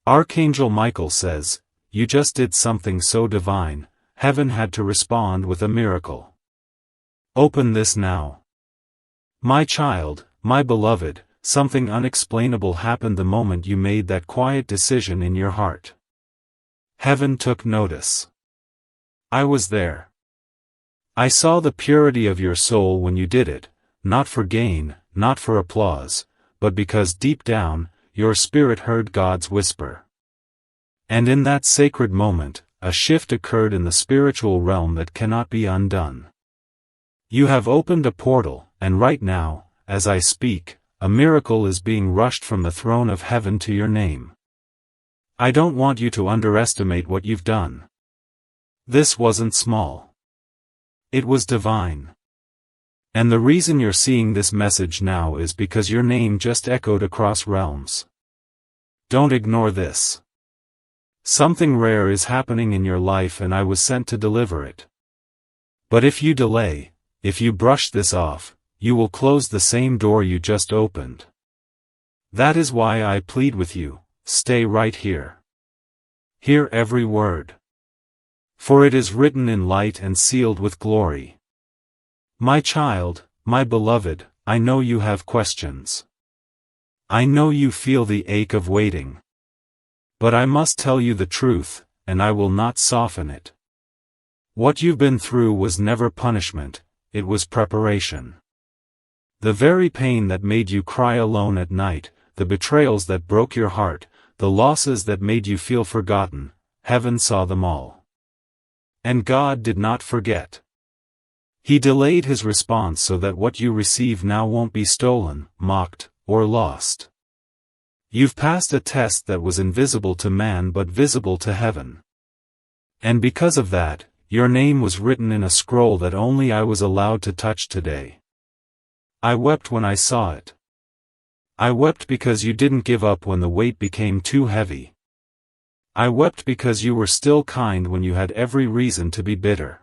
Archangel Michael says, "You just did something so divine, heaven had to respond with a miracle. Open this now. My child, my beloved, something unexplainable happened the moment you made that quiet decision in your heart. Heaven took notice. I was there. I saw the purity of your soul when you did it, not for gain, not for applause, but because deep down, your spirit heard God's whisper. And in that sacred moment, a shift occurred in the spiritual realm that cannot be undone. You have opened a portal, and right now, as I speak, a miracle is being rushed from the throne of heaven to your name. I don't want you to underestimate what you've done. This wasn't small. It was divine. And the reason you're seeing this message now is because your name just echoed across realms. Don't ignore this. Something rare is happening in your life and I was sent to deliver it. But if you delay, if you brush this off, you will close the same door you just opened. That is why I plead with you, stay right here. Hear every word. For it is written in light and sealed with glory. My child, my beloved, I know you have questions. I know you feel the ache of waiting. But I must tell you the truth, and I will not soften it. What you've been through was never punishment, it was preparation. The very pain that made you cry alone at night, the betrayals that broke your heart, the losses that made you feel forgotten, heaven saw them all. And God did not forget. He delayed his response so that what you receive now won't be stolen, mocked, or lost. You've passed a test that was invisible to man but visible to heaven. And because of that, your name was written in a scroll that only I was allowed to touch today. I wept when I saw it. I wept because you didn't give up when the weight became too heavy. I wept because you were still kind when you had every reason to be bitter.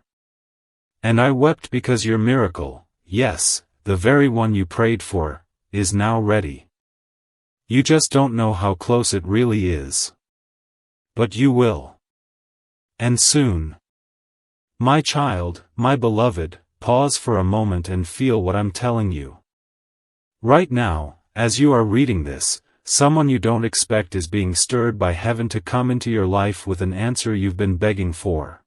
And I wept because your miracle, yes, the very one you prayed for, is now ready. You just don't know how close it really is. But you will. And soon. My child, my beloved, pause for a moment and feel what I'm telling you. Right now, as you are reading this, someone you don't expect is being stirred by heaven to come into your life with an answer you've been begging for.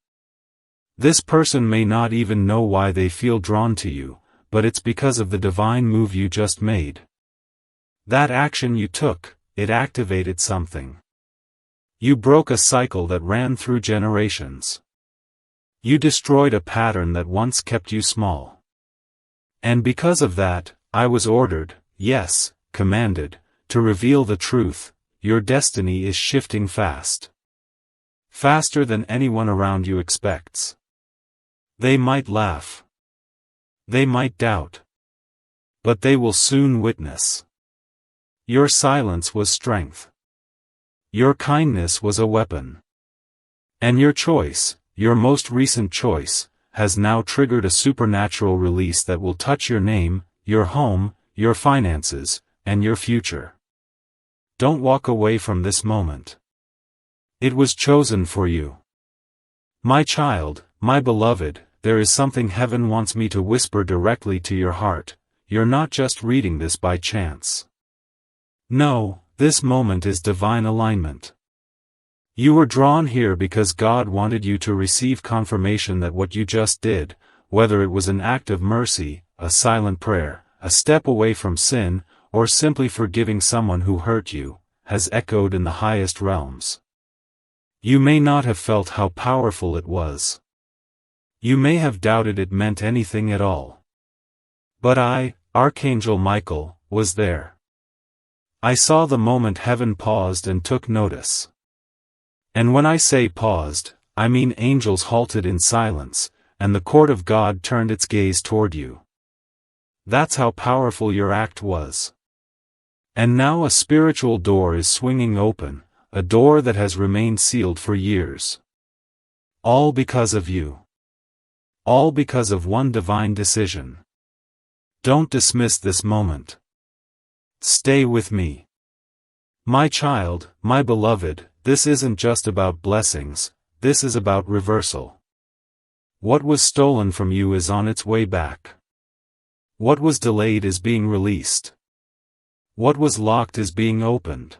This person may not even know why they feel drawn to you, but it's because of the divine move you just made. That action you took, it activated something. You broke a cycle that ran through generations. You destroyed a pattern that once kept you small. And because of that, I was ordered, yes, commanded, to reveal the truth. Your destiny is shifting fast. Faster than anyone around you expects. They might laugh. They might doubt. But they will soon witness. Your silence was strength. Your kindness was a weapon. And your choice, your most recent choice, has now triggered a supernatural release that will touch your name, your home, your finances, and your future. Don't walk away from this moment. It was chosen for you. My child, my beloved, there is something heaven wants me to whisper directly to your heart. You're not just reading this by chance. No, this moment is divine alignment. You were drawn here because God wanted you to receive confirmation that what you just did, whether it was an act of mercy, a silent prayer, a step away from sin, or simply forgiving someone who hurt you, has echoed in the highest realms. You may not have felt how powerful it was. You may have doubted it meant anything at all. But I, Archangel Michael, was there. I saw the moment heaven paused and took notice. And when I say paused, I mean angels halted in silence, and the court of God turned its gaze toward you. That's how powerful your act was. And now a spiritual door is swinging open, a door that has remained sealed for years. All because of you. All because of one divine decision. Don't dismiss this moment. Stay with me. My child, my beloved, this isn't just about blessings, this is about reversal. What was stolen from you is on its way back. What was delayed is being released. What was locked is being opened.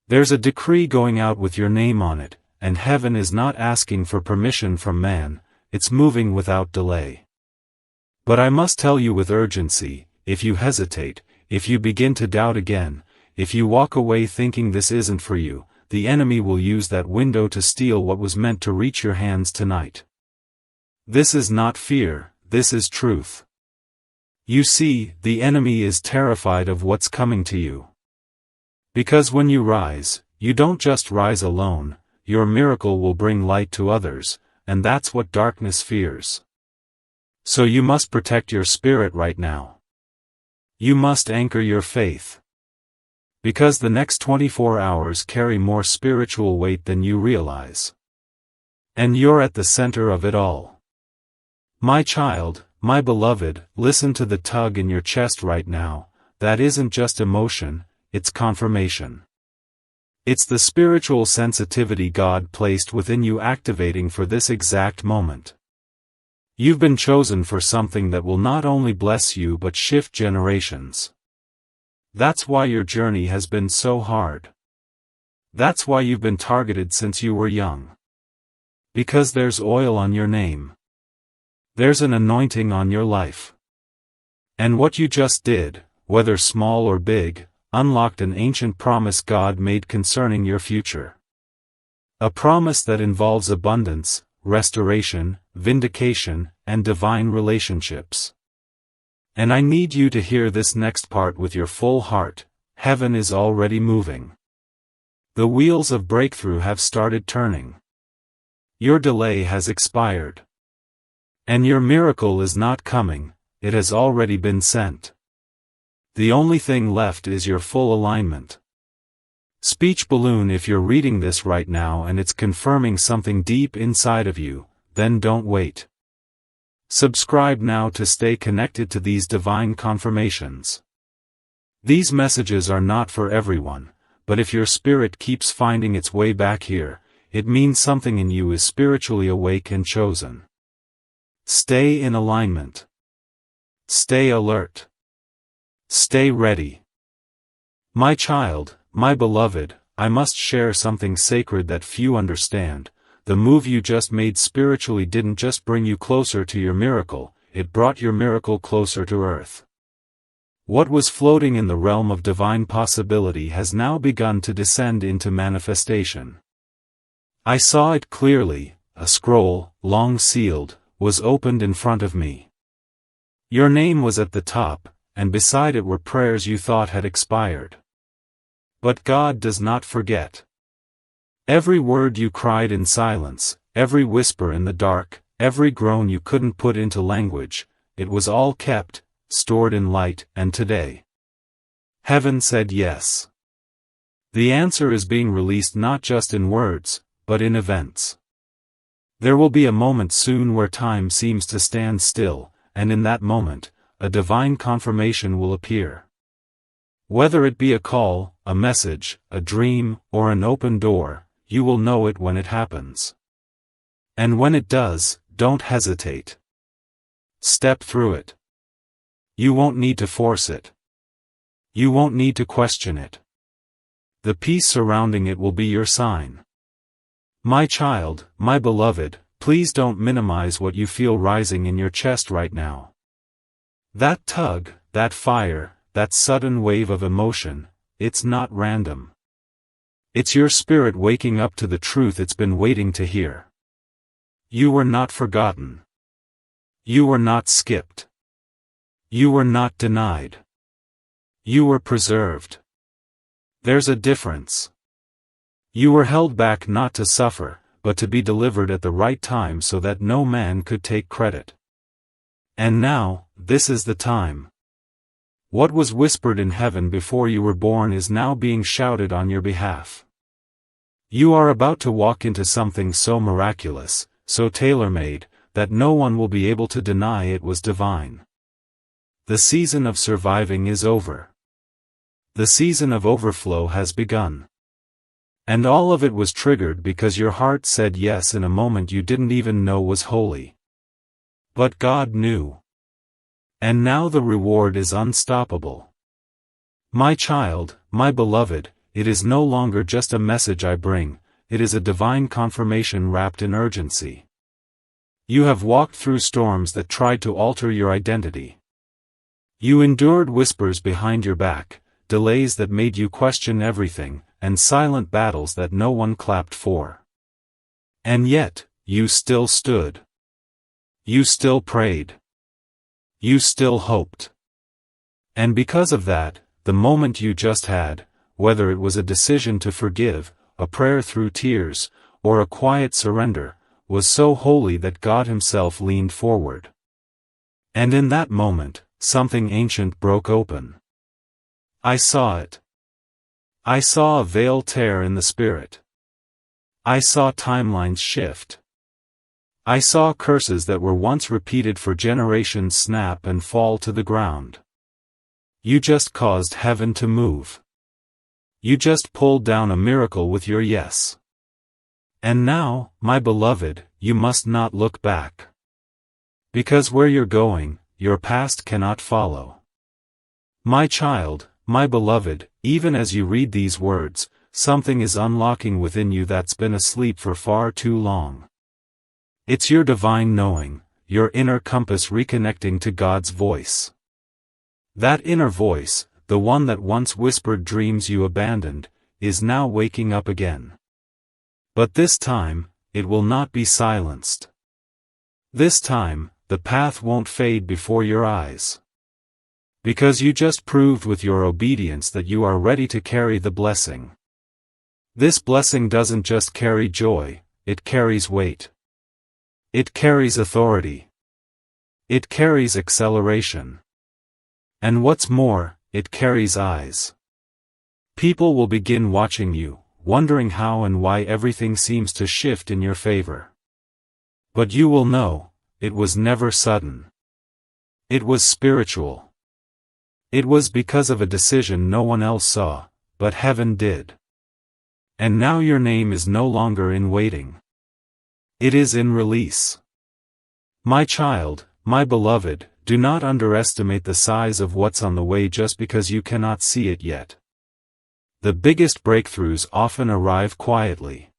There's a decree going out with your name on it, and heaven is not asking for permission from man, it's moving without delay. But I must tell you with urgency, if you hesitate, if you begin to doubt again, if you walk away thinking this isn't for you, the enemy will use that window to steal what was meant to reach your hands tonight. This is not fear, this is truth. You see, the enemy is terrified of what's coming to you. Because when you rise, you don't just rise alone, your miracle will bring light to others, and that's what darkness fears. So you must protect your spirit right now. You must anchor your faith. Because the next 24 hours carry more spiritual weight than you realize. And you're at the center of it all. My child, my beloved, listen to the tug in your chest right now. That isn't just emotion, it's confirmation. It's the spiritual sensitivity God placed within you activating for this exact moment. You've been chosen for something that will not only bless you but shift generations. That's why your journey has been so hard. That's why you've been targeted since you were young. Because there's oil on your name. There's an anointing on your life. And what you just did, whether small or big, unlocked an ancient promise God made concerning your future. A promise that involves abundance, restoration, vindication, and divine relationships. And I need you to hear this next part with your full heart. Heaven is already moving. The wheels of breakthrough have started turning. Your delay has expired. And your miracle is not coming, it has already been sent. The only thing left is your full alignment. Speech balloon, if you're reading this right now and it's confirming something deep inside of you, then don't wait. Subscribe now to stay connected to these divine confirmations. These messages are not for everyone, but if your spirit keeps finding its way back here, it means something in you is spiritually awake and chosen. Stay in alignment. Stay alert. Stay ready. My child, my beloved, I must share something sacred that few understand. The move you just made spiritually didn't just bring you closer to your miracle, it brought your miracle closer to earth. What was floating in the realm of divine possibility has now begun to descend into manifestation. I saw it clearly, a scroll, long sealed, was opened in front of me. Your name was at the top, and beside it were prayers you thought had expired. But God does not forget. Every word you cried in silence, every whisper in the dark, every groan you couldn't put into language, it was all kept, stored in light, and today. Heaven said yes. The answer is being released not just in words, but in events. There will be a moment soon where time seems to stand still, and in that moment, a divine confirmation will appear. Whether it be a call, a message, a dream, or an open door, you will know it when it happens. And when it does, don't hesitate. Step through it. You won't need to force it. You won't need to question it. The peace surrounding it will be your sign. My child, my beloved, please don't minimize what you feel rising in your chest right now. That tug, that fire, that sudden wave of emotion, it's not random. It's your spirit waking up to the truth it's been waiting to hear. You were not forgotten. You were not skipped. You were not denied. You were preserved. There's a difference. You were held back not to suffer, but to be delivered at the right time so that no man could take credit. And now, this is the time. What was whispered in heaven before you were born is now being shouted on your behalf. You are about to walk into something so miraculous, so tailor-made, that no one will be able to deny it was divine. The season of surviving is over. The season of overflow has begun. And all of it was triggered because your heart said yes in a moment you didn't even know was holy. But God knew. And now the reward is unstoppable. My child, my beloved, it is no longer just a message I bring, it is a divine confirmation wrapped in urgency. You have walked through storms that tried to alter your identity. You endured whispers behind your back, delays that made you question everything, and silent battles that no one clapped for. And yet, you still stood. You still prayed. You still hoped. And because of that, the moment you just had, whether it was a decision to forgive, a prayer through tears, or a quiet surrender, was so holy that God Himself leaned forward. And in that moment, something ancient broke open. I saw it. I saw a veil tear in the spirit. I saw timelines shift. I saw curses that were once repeated for generations snap and fall to the ground. You just caused heaven to move. You just pulled down a miracle with your yes. And now, my beloved, you must not look back. Because where you're going, your past cannot follow. My child, my beloved, even as you read these words, something is unlocking within you that's been asleep for far too long. It's your divine knowing, your inner compass reconnecting to God's voice. That inner voice, the one that once whispered dreams you abandoned, is now waking up again. But this time, it will not be silenced. This time, the path won't fade before your eyes. Because you just proved with your obedience that you are ready to carry the blessing. This blessing doesn't just carry joy, it carries weight. It carries authority. It carries acceleration. And what's more, it carries eyes. People will begin watching you, wondering how and why everything seems to shift in your favor. But you will know, it was never sudden. It was spiritual. It was because of a decision no one else saw, but heaven did. And now your name is no longer in waiting. It is in release. My child, my beloved, do not underestimate the size of what's on the way just because you cannot see it yet. The biggest breakthroughs often arrive quietly.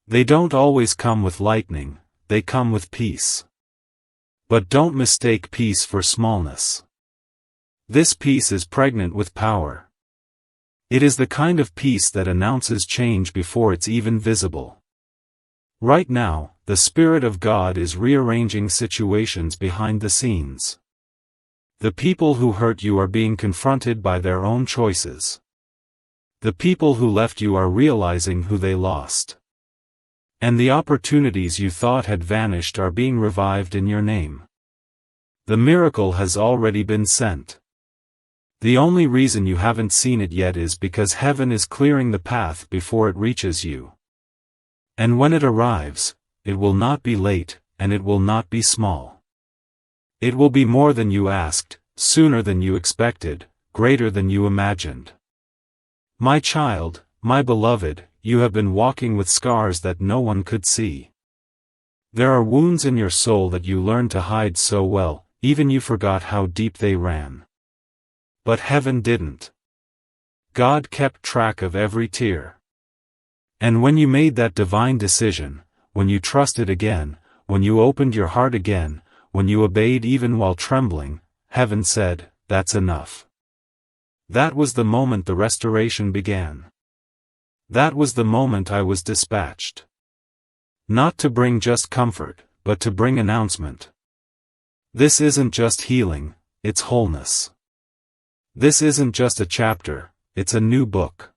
They don't always come with lightning, they come with peace. But don't mistake peace for smallness. This peace is pregnant with power. It is the kind of peace that announces change before it's even visible. Right now, the Spirit of God is rearranging situations behind the scenes. The people who hurt you are being confronted by their own choices. The people who left you are realizing who they lost. And the opportunities you thought had vanished are being revived in your name. The miracle has already been sent. The only reason you haven't seen it yet is because heaven is clearing the path before it reaches you. And when it arrives, it will not be late, and it will not be small. It will be more than you asked, sooner than you expected, greater than you imagined. My child, my beloved, you have been walking with scars that no one could see. There are wounds in your soul that you learned to hide so well, even you forgot how deep they ran. But heaven didn't. God kept track of every tear. And when you made that divine decision, when you trusted again, when you opened your heart again, when you obeyed even while trembling, heaven said, "That's enough." That was the moment the restoration began. That was the moment I was dispatched. Not to bring just comfort, but to bring announcement. This isn't just healing, it's wholeness. This isn't just a chapter, it's a new book.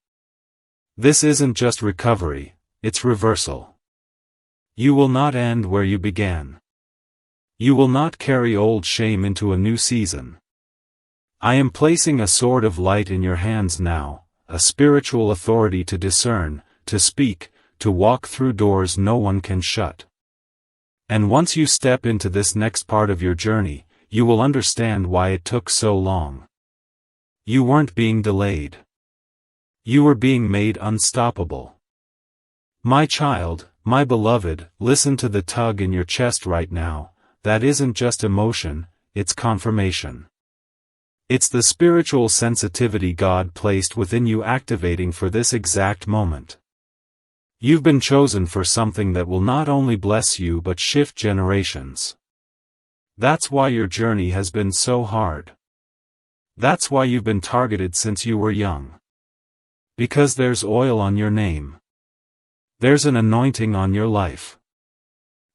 This isn't just recovery, it's reversal. You will not end where you began. You will not carry old shame into a new season. I am placing a sword of light in your hands now, a spiritual authority to discern, to speak, to walk through doors no one can shut. And once you step into this next part of your journey, you will understand why it took so long. You weren't being delayed. You were being made unstoppable. My child, my beloved, listen to the tug in your chest right now. That isn't just emotion, it's confirmation. It's the spiritual sensitivity God placed within you activating for this exact moment. You've been chosen for something that will not only bless you but shift generations. That's why your journey has been so hard. That's why you've been targeted since you were young. Because there's oil on your name. There's an anointing on your life.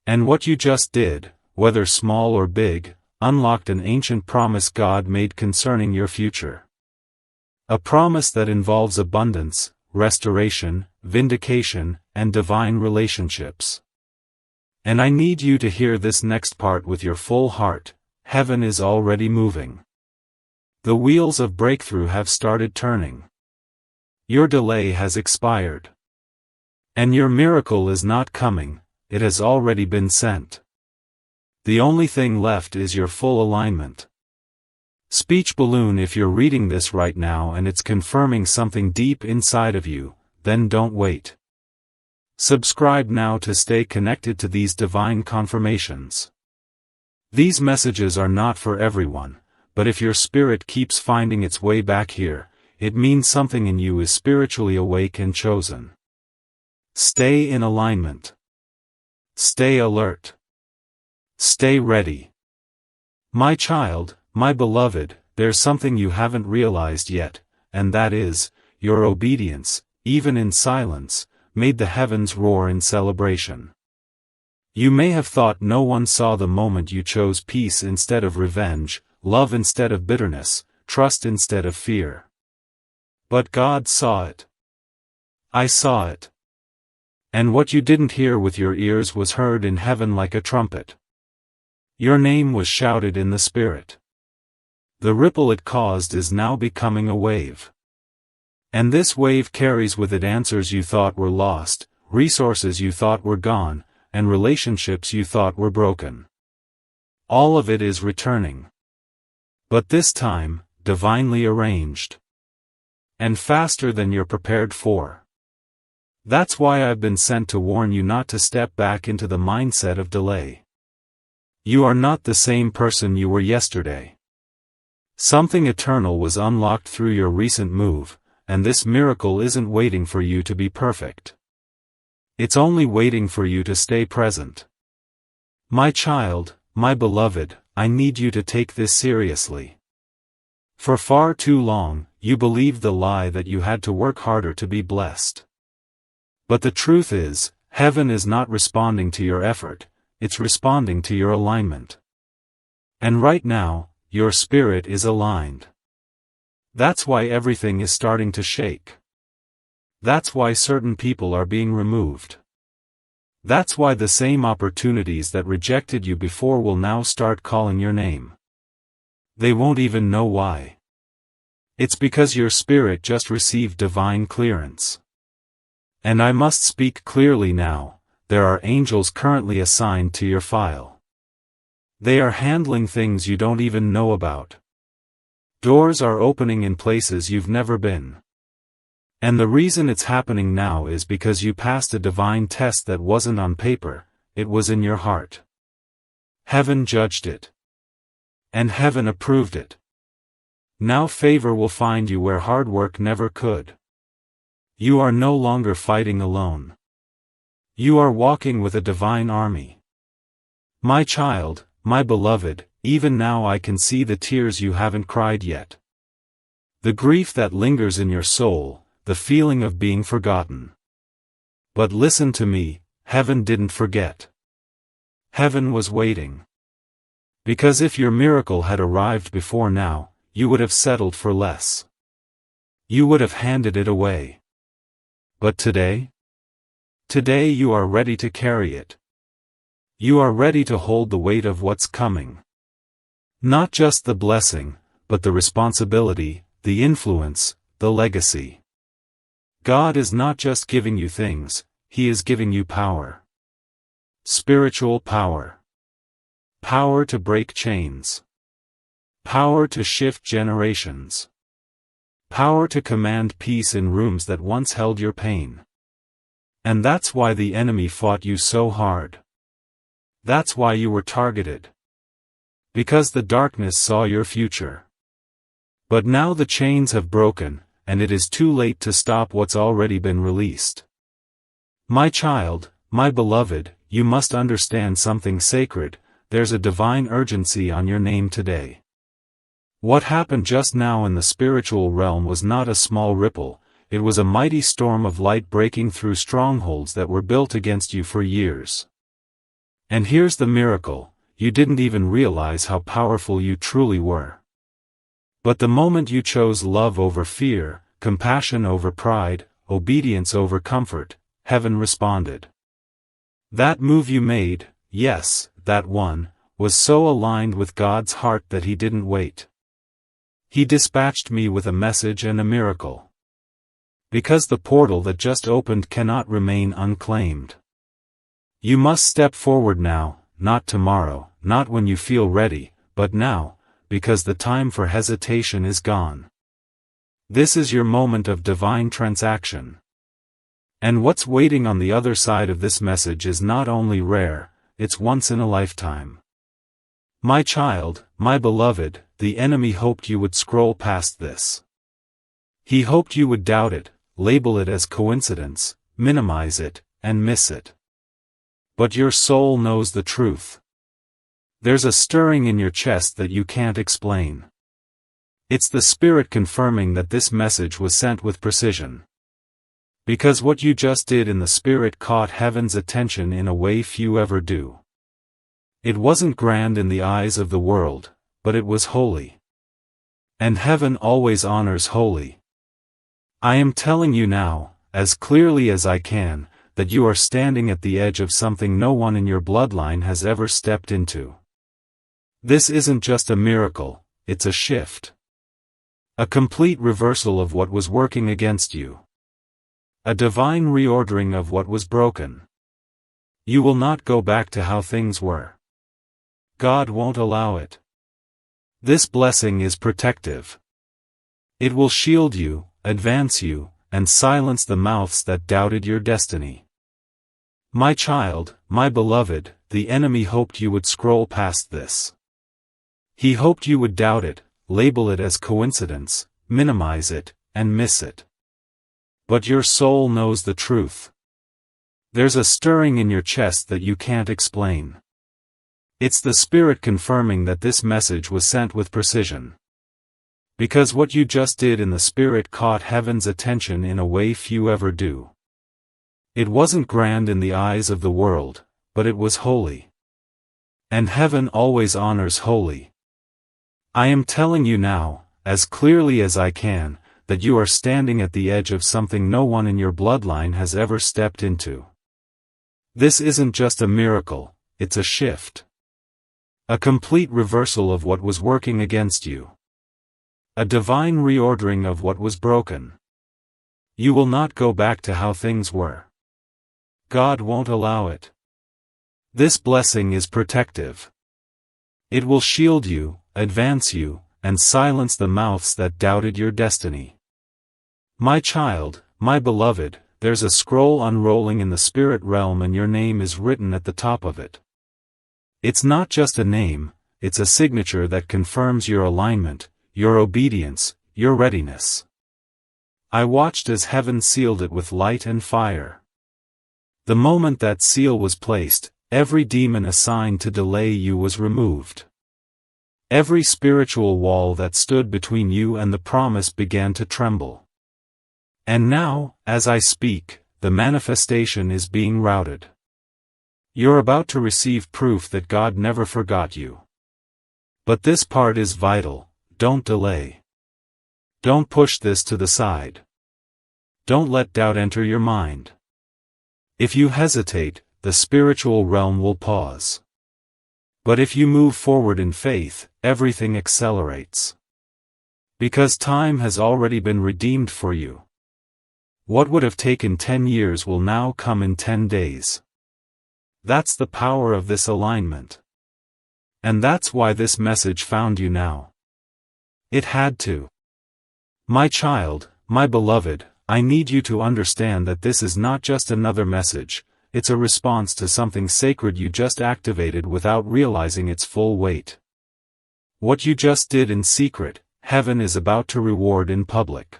And what you just did, whether small or big, unlocked an ancient promise God made concerning your future. A promise that involves abundance, restoration, vindication, and divine relationships. And I need you to hear this next part with your full heart. Heaven is already moving. The wheels of breakthrough have started turning. Your delay has expired. And your miracle is not coming, it has already been sent. The only thing left is your full alignment. Speech balloon, if you're reading this right now and it's confirming something deep inside of you, then don't wait. Subscribe now to stay connected to these divine confirmations. These messages are not for everyone, but if your spirit keeps finding its way back here, it means something in you is spiritually awake and chosen. Stay in alignment. Stay alert. Stay ready. My child, my beloved, there's something you haven't realized yet, and that is, your obedience, even in silence, made the heavens roar in celebration. You may have thought no one saw the moment you chose peace instead of revenge, love instead of bitterness, trust instead of fear. But God saw it. I saw it. And what you didn't hear with your ears was heard in heaven like a trumpet. Your name was shouted in the Spirit. The ripple it caused is now becoming a wave. And this wave carries with it answers you thought were lost, resources you thought were gone, and relationships you thought were broken. All of it is returning. But this time, divinely arranged. And faster than you're prepared for. That's why I've been sent to warn you not to step back into the mindset of delay. You are not the same person you were yesterday. Something eternal was unlocked through your recent move, and this miracle isn't waiting for you to be perfect. It's only waiting for you to stay present. My child, my beloved, I need you to take this seriously. For far too long, you believed the lie that you had to work harder to be blessed. But the truth is, heaven is not responding to your effort, it's responding to your alignment. And right now, your spirit is aligned. That's why everything is starting to shake. That's why certain people are being removed. That's why the same opportunities that rejected you before will now start calling your name. They won't even know why. It's because your spirit just received divine clearance. And I must speak clearly now. There are angels currently assigned to your file. They are handling things you don't even know about. Doors are opening in places you've never been. And the reason it's happening now is because you passed a divine test that wasn't on paper, it was in your heart. Heaven judged it. And heaven approved it. Now favor will find you where hard work never could. You are no longer fighting alone. You are walking with a divine army. My child, my beloved, even now I can see the tears you haven't cried yet. The grief that lingers in your soul, the feeling of being forgotten. But listen to me, heaven didn't forget. Heaven was waiting. Because if your miracle had arrived before now, you would have settled for less. You would have handed it away. But today? Today you are ready to carry it. You are ready to hold the weight of what's coming. Not just the blessing, but the responsibility, the influence, the legacy. God is not just giving you things, He is giving you power. Spiritual power. Power to break chains. Power to shift generations. power to command peace in rooms that once held your pain. And that's why the enemy fought you so hard. That's why you were targeted. Because the darkness saw your future. But now the chains have broken, and it is too late to stop what's already been released. My child, my beloved, you must understand something sacred. There's a divine urgency on your name today. What happened just now in the spiritual realm was not a small ripple, it was a mighty storm of light breaking through strongholds that were built against you for years. And here's the miracle, you didn't even realize how powerful you truly were. But the moment you chose love over fear, compassion over pride, obedience over comfort, heaven responded. That move you made, yes, that one, was so aligned with God's heart that He didn't wait. He dispatched me with a message and a miracle. Because the portal that just opened cannot remain unclaimed. You must step forward now, not tomorrow, not when you feel ready, but now, because the time for hesitation is gone. This is your moment of divine transaction. And what's waiting on the other side of this message is not only rare, it's once in a lifetime. My child, my beloved, the enemy hoped you would scroll past this. He hoped you would doubt it, label it as coincidence, minimize it, and miss it. But your soul knows the truth. There's a stirring in your chest that you can't explain. It's the Spirit confirming that this message was sent with precision. Because what you just did in the Spirit caught heaven's attention in a way few ever do. It wasn't grand in the eyes of the world, but it was holy. And heaven always honors holy. I am telling you now, as clearly as I can, that you are standing at the edge of something no one in your bloodline has ever stepped into. This isn't just a miracle, it's a shift. A complete reversal of what was working against you. A divine reordering of what was broken. You will not go back to how things were. God won't allow it. This blessing is protective. It will shield you, advance you, and silence the mouths that doubted your destiny. My child, my beloved, the enemy hoped you would scroll past this. He hoped you would doubt it, label it as coincidence, minimize it, and miss it. But your soul knows the truth. There's a stirring in your chest that you can't explain. It's the Spirit confirming that this message was sent with precision. Because what you just did in the Spirit caught heaven's attention in a way few ever do. It wasn't grand in the eyes of the world, but it was holy. And heaven always honors holy. I am telling you now, as clearly as I can, that you are standing at the edge of something no one in your bloodline has ever stepped into. This isn't just a miracle, it's a shift. A complete reversal of what was working against you. A divine reordering of what was broken. You will not go back to how things were. God won't allow it. This blessing is protective. It will shield you, advance you, and silence the mouths that doubted your destiny. My child, my beloved, there's a scroll unrolling in the spirit realm and your name is written at the top of it. It's not just a name, it's a signature that confirms your alignment, your obedience, your readiness. I watched as heaven sealed it with light and fire. The moment that seal was placed, every demon assigned to delay you was removed. Every spiritual wall that stood between you and the promise began to tremble. And now, as I speak, the manifestation is being routed. You're about to receive proof that God never forgot you. But this part is vital, don't delay. Don't push this to the side. Don't let doubt enter your mind. If you hesitate, the spiritual realm will pause. But if you move forward in faith, everything accelerates. Because time has already been redeemed for you. What would have taken 10 years will now come in 10 days. That's the power of this alignment. And that's why this message found you now. It had to. My child, my beloved, I need you to understand that this is not just another message, it's a response to something sacred you just activated without realizing its full weight. What you just did in secret, heaven is about to reward in public.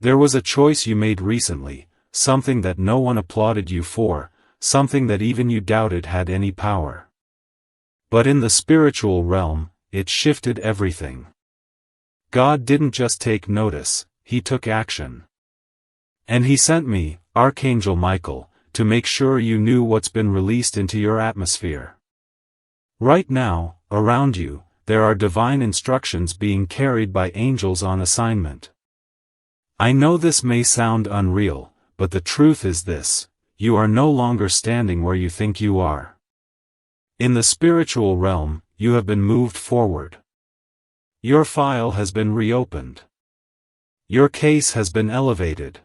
There was a choice you made recently, something that no one applauded you for, something that even you doubted had any power. But in the spiritual realm, it shifted everything. God didn't just take notice, He took action. And He sent me, Archangel Michael, to make sure you knew what's been released into your atmosphere. Right now, around you, there are divine instructions being carried by angels on assignment. I know this may sound unreal, but the truth is this: you are no longer standing where you think you are. In the spiritual realm, you have been moved forward. Your file has been reopened. Your case has been elevated.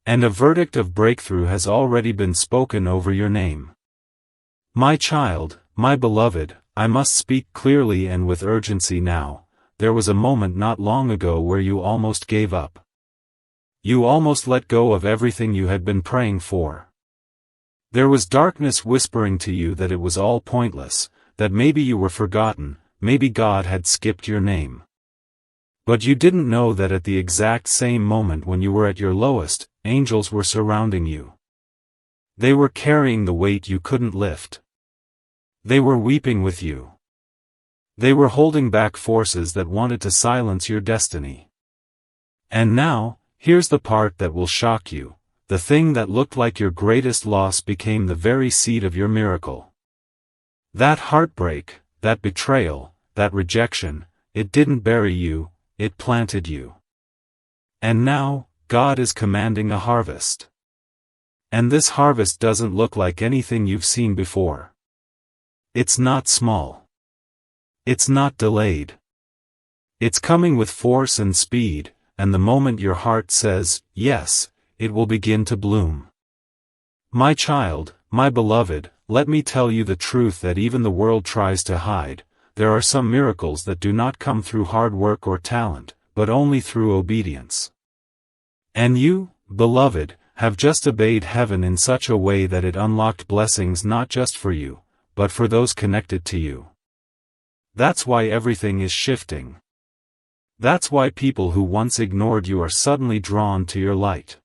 And a verdict of breakthrough has already been spoken over your name. My child, my beloved, I must speak clearly and with urgency now. There was a moment not long ago where you almost gave up. You almost let go of everything you had been praying for. There was darkness whispering to you that it was all pointless, that maybe you were forgotten, maybe God had skipped your name. But you didn't know that at the exact same moment when you were at your lowest, angels were surrounding you. They were carrying the weight you couldn't lift. They were weeping with you. They were holding back forces that wanted to silence your destiny. And now, here's the part that will shock you: the thing that looked like your greatest loss became the very seed of your miracle. That heartbreak, that betrayal, that rejection, it didn't bury you, it planted you. And now, God is commanding a harvest. And this harvest doesn't look like anything you've seen before. It's not small. It's not delayed. It's coming with force and speed, and the moment your heart says, yes, it will begin to bloom. My child, my beloved, let me tell you the truth that even the world tries to hide: there are some miracles that do not come through hard work or talent, but only through obedience. And you, beloved, have just obeyed heaven in such a way that it unlocked blessings not just for you, but for those connected to you. That's why everything is shifting. That's why people who once ignored you are suddenly drawn to your light.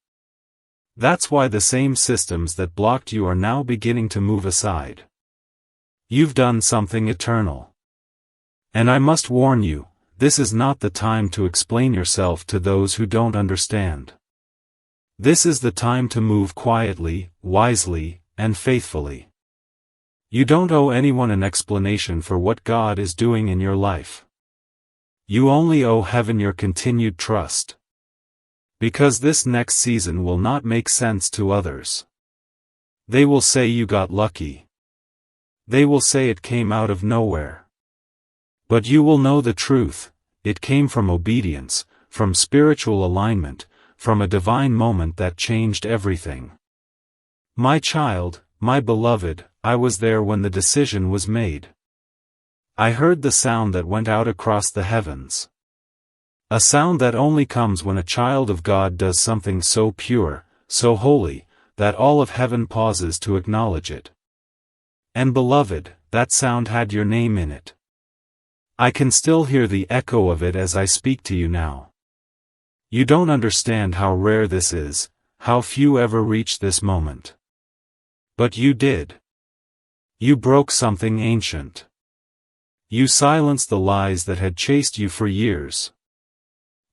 That's why the same systems that blocked you are now beginning to move aside. You've done something eternal. And I must warn you, this is not the time to explain yourself to those who don't understand. This is the time to move quietly, wisely, and faithfully. You don't owe anyone an explanation for what God is doing in your life. You only owe heaven your continued trust. Because this next season will not make sense to others. They will say you got lucky. They will say it came out of nowhere. But you will know the truth: it came from obedience, from spiritual alignment, from a divine moment that changed everything. My child, my beloved, I was there when the decision was made. I heard the sound that went out across the heavens. A sound that only comes when a child of God does something so pure, so holy, that all of heaven pauses to acknowledge it. And beloved, that sound had your name in it. I can still hear the echo of it as I speak to you now. You don't understand how rare this is, how few ever reach this moment. But you did. You broke something ancient. You silenced the lies that had chased you for years.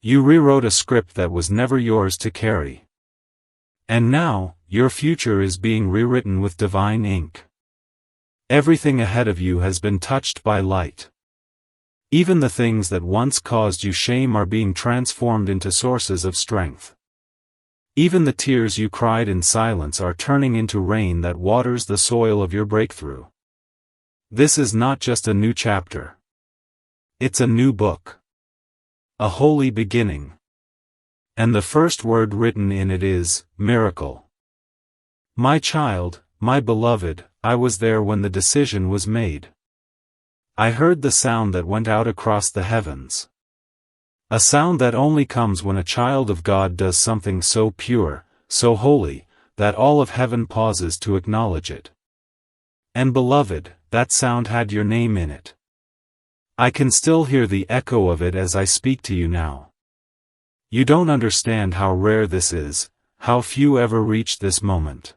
You rewrote a script that was never yours to carry. And now, your future is being rewritten with divine ink. Everything ahead of you has been touched by light. Even the things that once caused you shame are being transformed into sources of strength. Even the tears you cried in silence are turning into rain that waters the soil of your breakthrough. This is not just a new chapter. It's a new book. A holy beginning. And the first word written in it is, miracle. My child, my beloved, I was there when the decision was made. I heard the sound that went out across the heavens. A sound that only comes when a child of God does something so pure, so holy, that all of heaven pauses to acknowledge it. And beloved, that sound had your name in it. I can still hear the echo of it as I speak to you now. You don't understand how rare this is, how few ever reach this moment.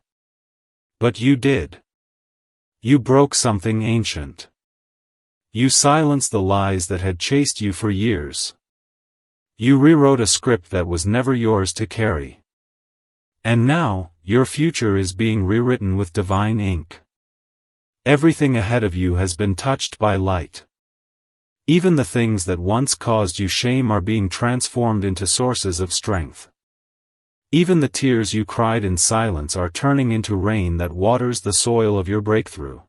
But you did. You broke something ancient. You silenced the lies that had chased you for years. You rewrote a script that was never yours to carry. And now, your future is being rewritten with divine ink. Everything ahead of you has been touched by light. Even the things that once caused you shame are being transformed into sources of strength. Even the tears you cried in silence are turning into rain that waters the soil of your breakthrough.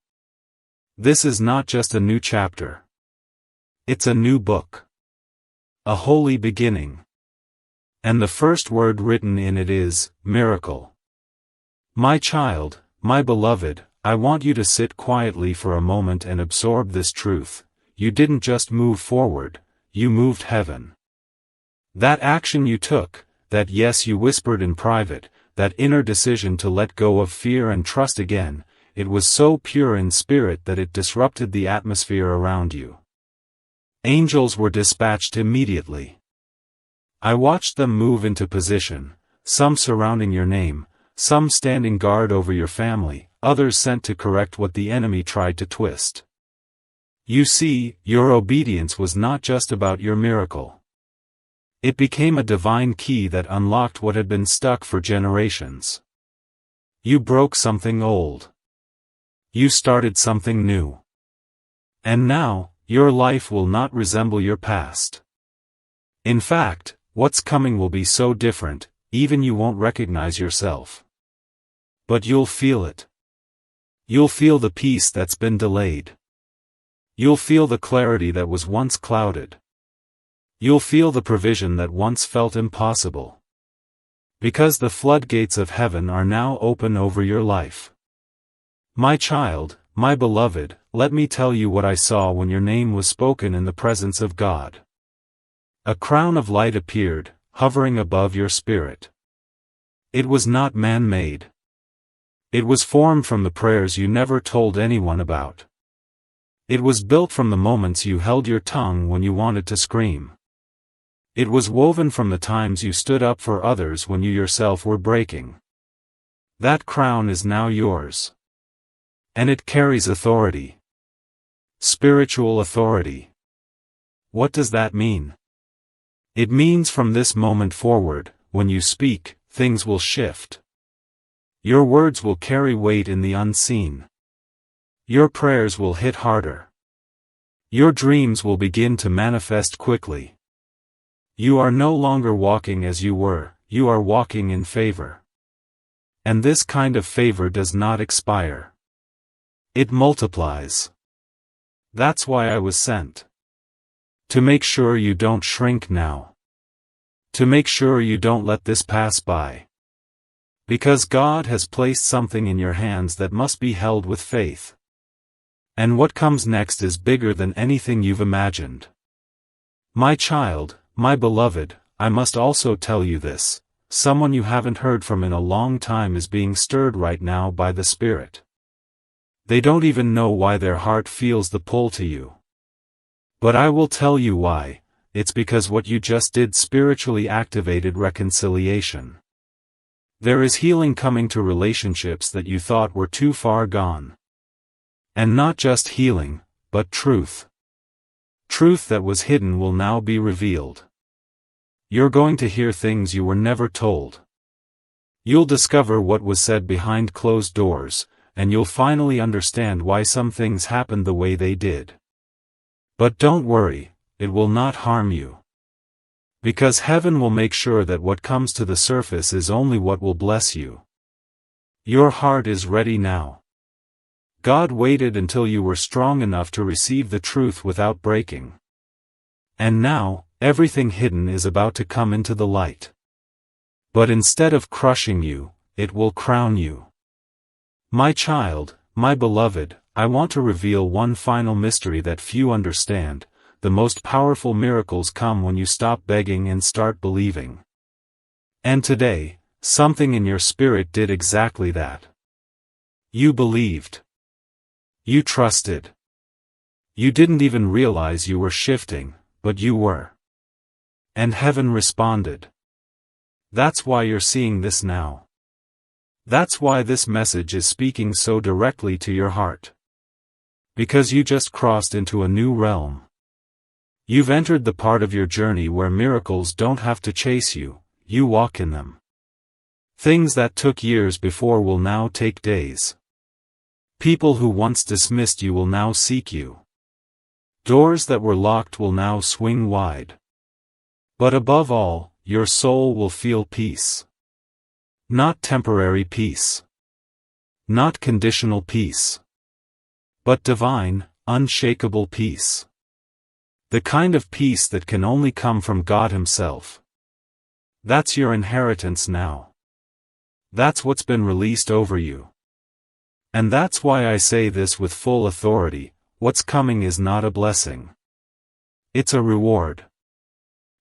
This is not just a new chapter. It's a new book. A holy beginning. And the first word written in it is, miracle. My child, my beloved, I want you to sit quietly for a moment and absorb this truth. You didn't just move forward, you moved heaven. That action you took, that yes you whispered in private, that inner decision to let go of fear and trust again, it was so pure in spirit that it disrupted the atmosphere around you. Angels were dispatched immediately. I watched them move into position, some surrounding your name, some standing guard over your family, others sent to correct what the enemy tried to twist. You see, your obedience was not just about your miracle. It became a divine key that unlocked what had been stuck for generations. You broke something old. You started something new. And now, your life will not resemble your past. In fact, what's coming will be so different, even you won't recognize yourself. But you'll feel it. You'll feel the peace that's been delayed. You'll feel the clarity that was once clouded. You'll feel the provision that once felt impossible. Because the floodgates of heaven are now open over your life. My child, my beloved, let me tell you what I saw when your name was spoken in the presence of God. A crown of light appeared, hovering above your spirit. It was not man-made. It was formed from the prayers you never told anyone about. It was built from the moments you held your tongue when you wanted to scream. It was woven from the times you stood up for others when you yourself were breaking. That crown is now yours. And it carries authority. Spiritual authority. What does that mean? It means from this moment forward, when you speak, things will shift. Your words will carry weight in the unseen. Your prayers will hit harder. Your dreams will begin to manifest quickly. You are no longer walking as you were, you are walking in favor. And this kind of favor does not expire. It multiplies. That's why I was sent. To make sure you don't shrink now. To make sure you don't let this pass by. Because God has placed something in your hands that must be held with faith. And what comes next is bigger than anything you've imagined. My child, my beloved, I must also tell you this, someone you haven't heard from in a long time is being stirred right now by the Spirit. They don't even know why their heart feels the pull to you. But I will tell you why, it's because what you just did spiritually activated reconciliation. There is healing coming to relationships that you thought were too far gone. And not just healing, but truth. Truth that was hidden will now be revealed. You're going to hear things you were never told. You'll discover what was said behind closed doors, and you'll finally understand why some things happened the way they did. But don't worry, it will not harm you. Because heaven will make sure that what comes to the surface is only what will bless you. Your heart is ready now. God waited until you were strong enough to receive the truth without breaking. And now, everything hidden is about to come into the light. But instead of crushing you, it will crown you. My child, my beloved, I want to reveal one final mystery that few understand. the most powerful miracles come when you stop begging and start believing. And today, something in your spirit did exactly that. You believed. You trusted. You didn't even realize you were shifting, but you were. And heaven responded. That's why you're seeing this now. That's why this message is speaking so directly to your heart. Because you just crossed into a new realm. You've entered the part of your journey where miracles don't have to chase you, you walk in them. Things that took years before will now take days. People who once dismissed you will now seek you. Doors that were locked will now swing wide. But above all, your soul will feel peace. Not temporary peace. Not conditional peace. But divine, unshakable peace. The kind of peace that can only come from God Himself. That's your inheritance now. That's what's been released over you. And that's why I say this with full authority, what's coming is not a blessing. It's a reward.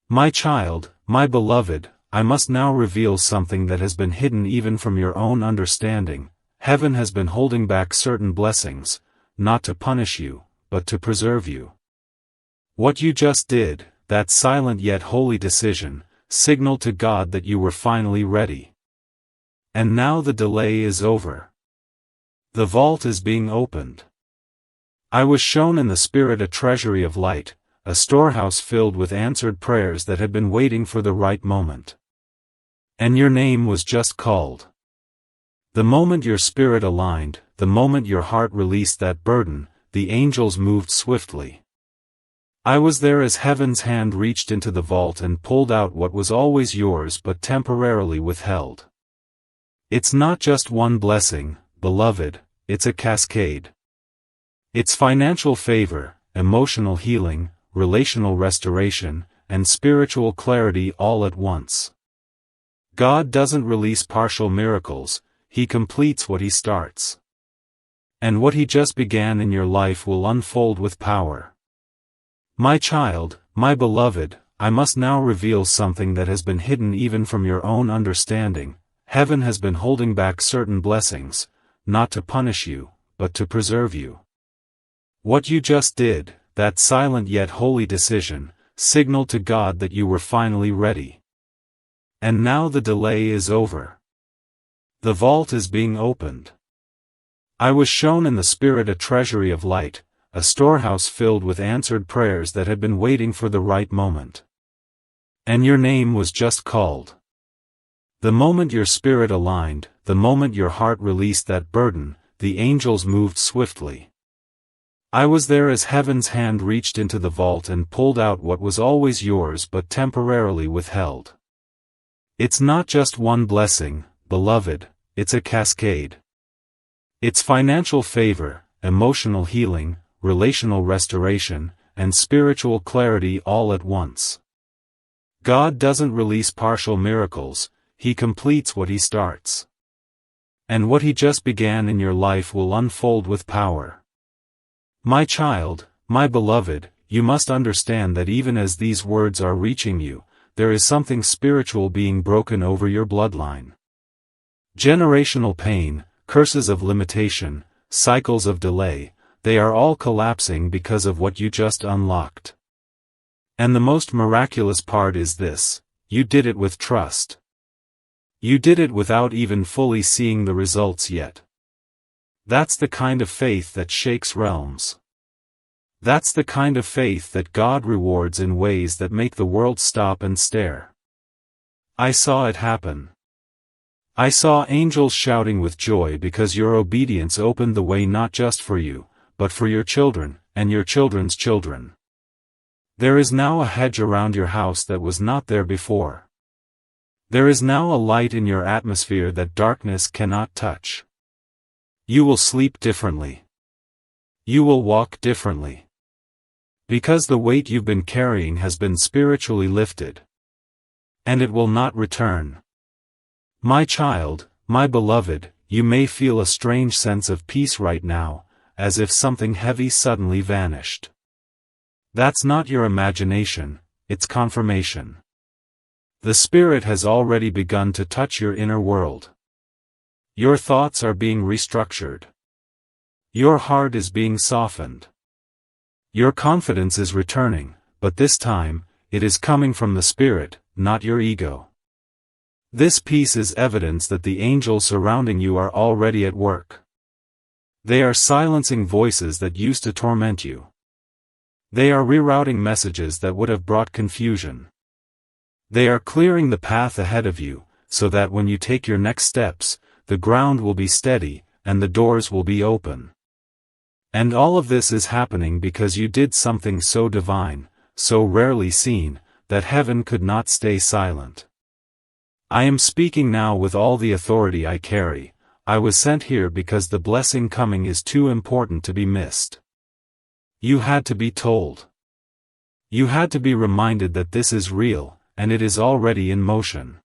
My child, my beloved, I must now reveal something that has been hidden even from your own understanding. Heaven has been holding back certain blessings, not to punish you, but to preserve you. What you just did, that silent yet holy decision, signaled to God that you were finally ready. And now the delay is over. The vault is being opened. I was shown in the Spirit a treasury of light, a storehouse filled with answered prayers that had been waiting for the right moment. And your name was just called. The moment your spirit aligned, the moment your heart released that burden, the angels moved swiftly. I was there as heaven's hand reached into the vault and pulled out what was always yours but temporarily withheld. It's not just one blessing, beloved, it's a cascade. It's financial favor, emotional healing, relational restoration, and spiritual clarity all at once. God doesn't release partial miracles, He completes what He starts. And what He just began in your life will unfold with power. My child, my beloved, I must now reveal something that has been hidden even from your own understanding. Heaven has been holding back certain blessings, not to punish you, but to preserve you. What you just did, that silent yet holy decision, signaled to God that you were finally ready. And now the delay is over. The vault is being opened. I was shown in the Spirit a treasury of light, a storehouse filled with answered prayers that had been waiting for the right moment. And your name was just called. The moment your spirit aligned, the moment your heart released that burden, the angels moved swiftly. I was there as heaven's hand reached into the vault and pulled out what was always yours but temporarily withheld. It's not just one blessing, beloved, it's a cascade. It's financial favor, emotional healing, relational restoration, and spiritual clarity all at once. God doesn't release partial miracles, He completes what He starts. And what He just began in your life will unfold with power. My child, my beloved, you must understand that even as these words are reaching you, there is something spiritual being broken over your bloodline. Generational pain, curses of limitation, cycles of delay, they are all collapsing because of what you just unlocked. And the most miraculous part is this: you did it with trust. You did it without even fully seeing the results yet. That's the kind of faith that shakes realms. That's the kind of faith that God rewards in ways that make the world stop and stare. I saw it happen. I saw angels shouting with joy because your obedience opened the way not just for you, but for your children, and your children's children. There is now a hedge around your house that was not there before. There is now a light in your atmosphere that darkness cannot touch. You will sleep differently. You will walk differently. Because the weight you've been carrying has been spiritually lifted. And it will not return. My child, my beloved, you may feel a strange sense of peace right now, as if something heavy suddenly vanished. That's not your imagination, it's confirmation. The Spirit has already begun to touch your inner world. Your thoughts are being restructured. Your heart is being softened. Your confidence is returning, but this time, it is coming from the Spirit, not your ego. This peace is evidence that the angels surrounding you are already at work. They are silencing voices that used to torment you. They are rerouting messages that would have brought confusion. They are clearing the path ahead of you, so that when you take your next steps, the ground will be steady, and the doors will be open. And all of this is happening because you did something so divine, so rarely seen, that heaven could not stay silent. I am speaking now with all the authority I carry. I was sent here because the blessing coming is too important to be missed. You had to be told. You had to be reminded that this is real, and it is already in motion.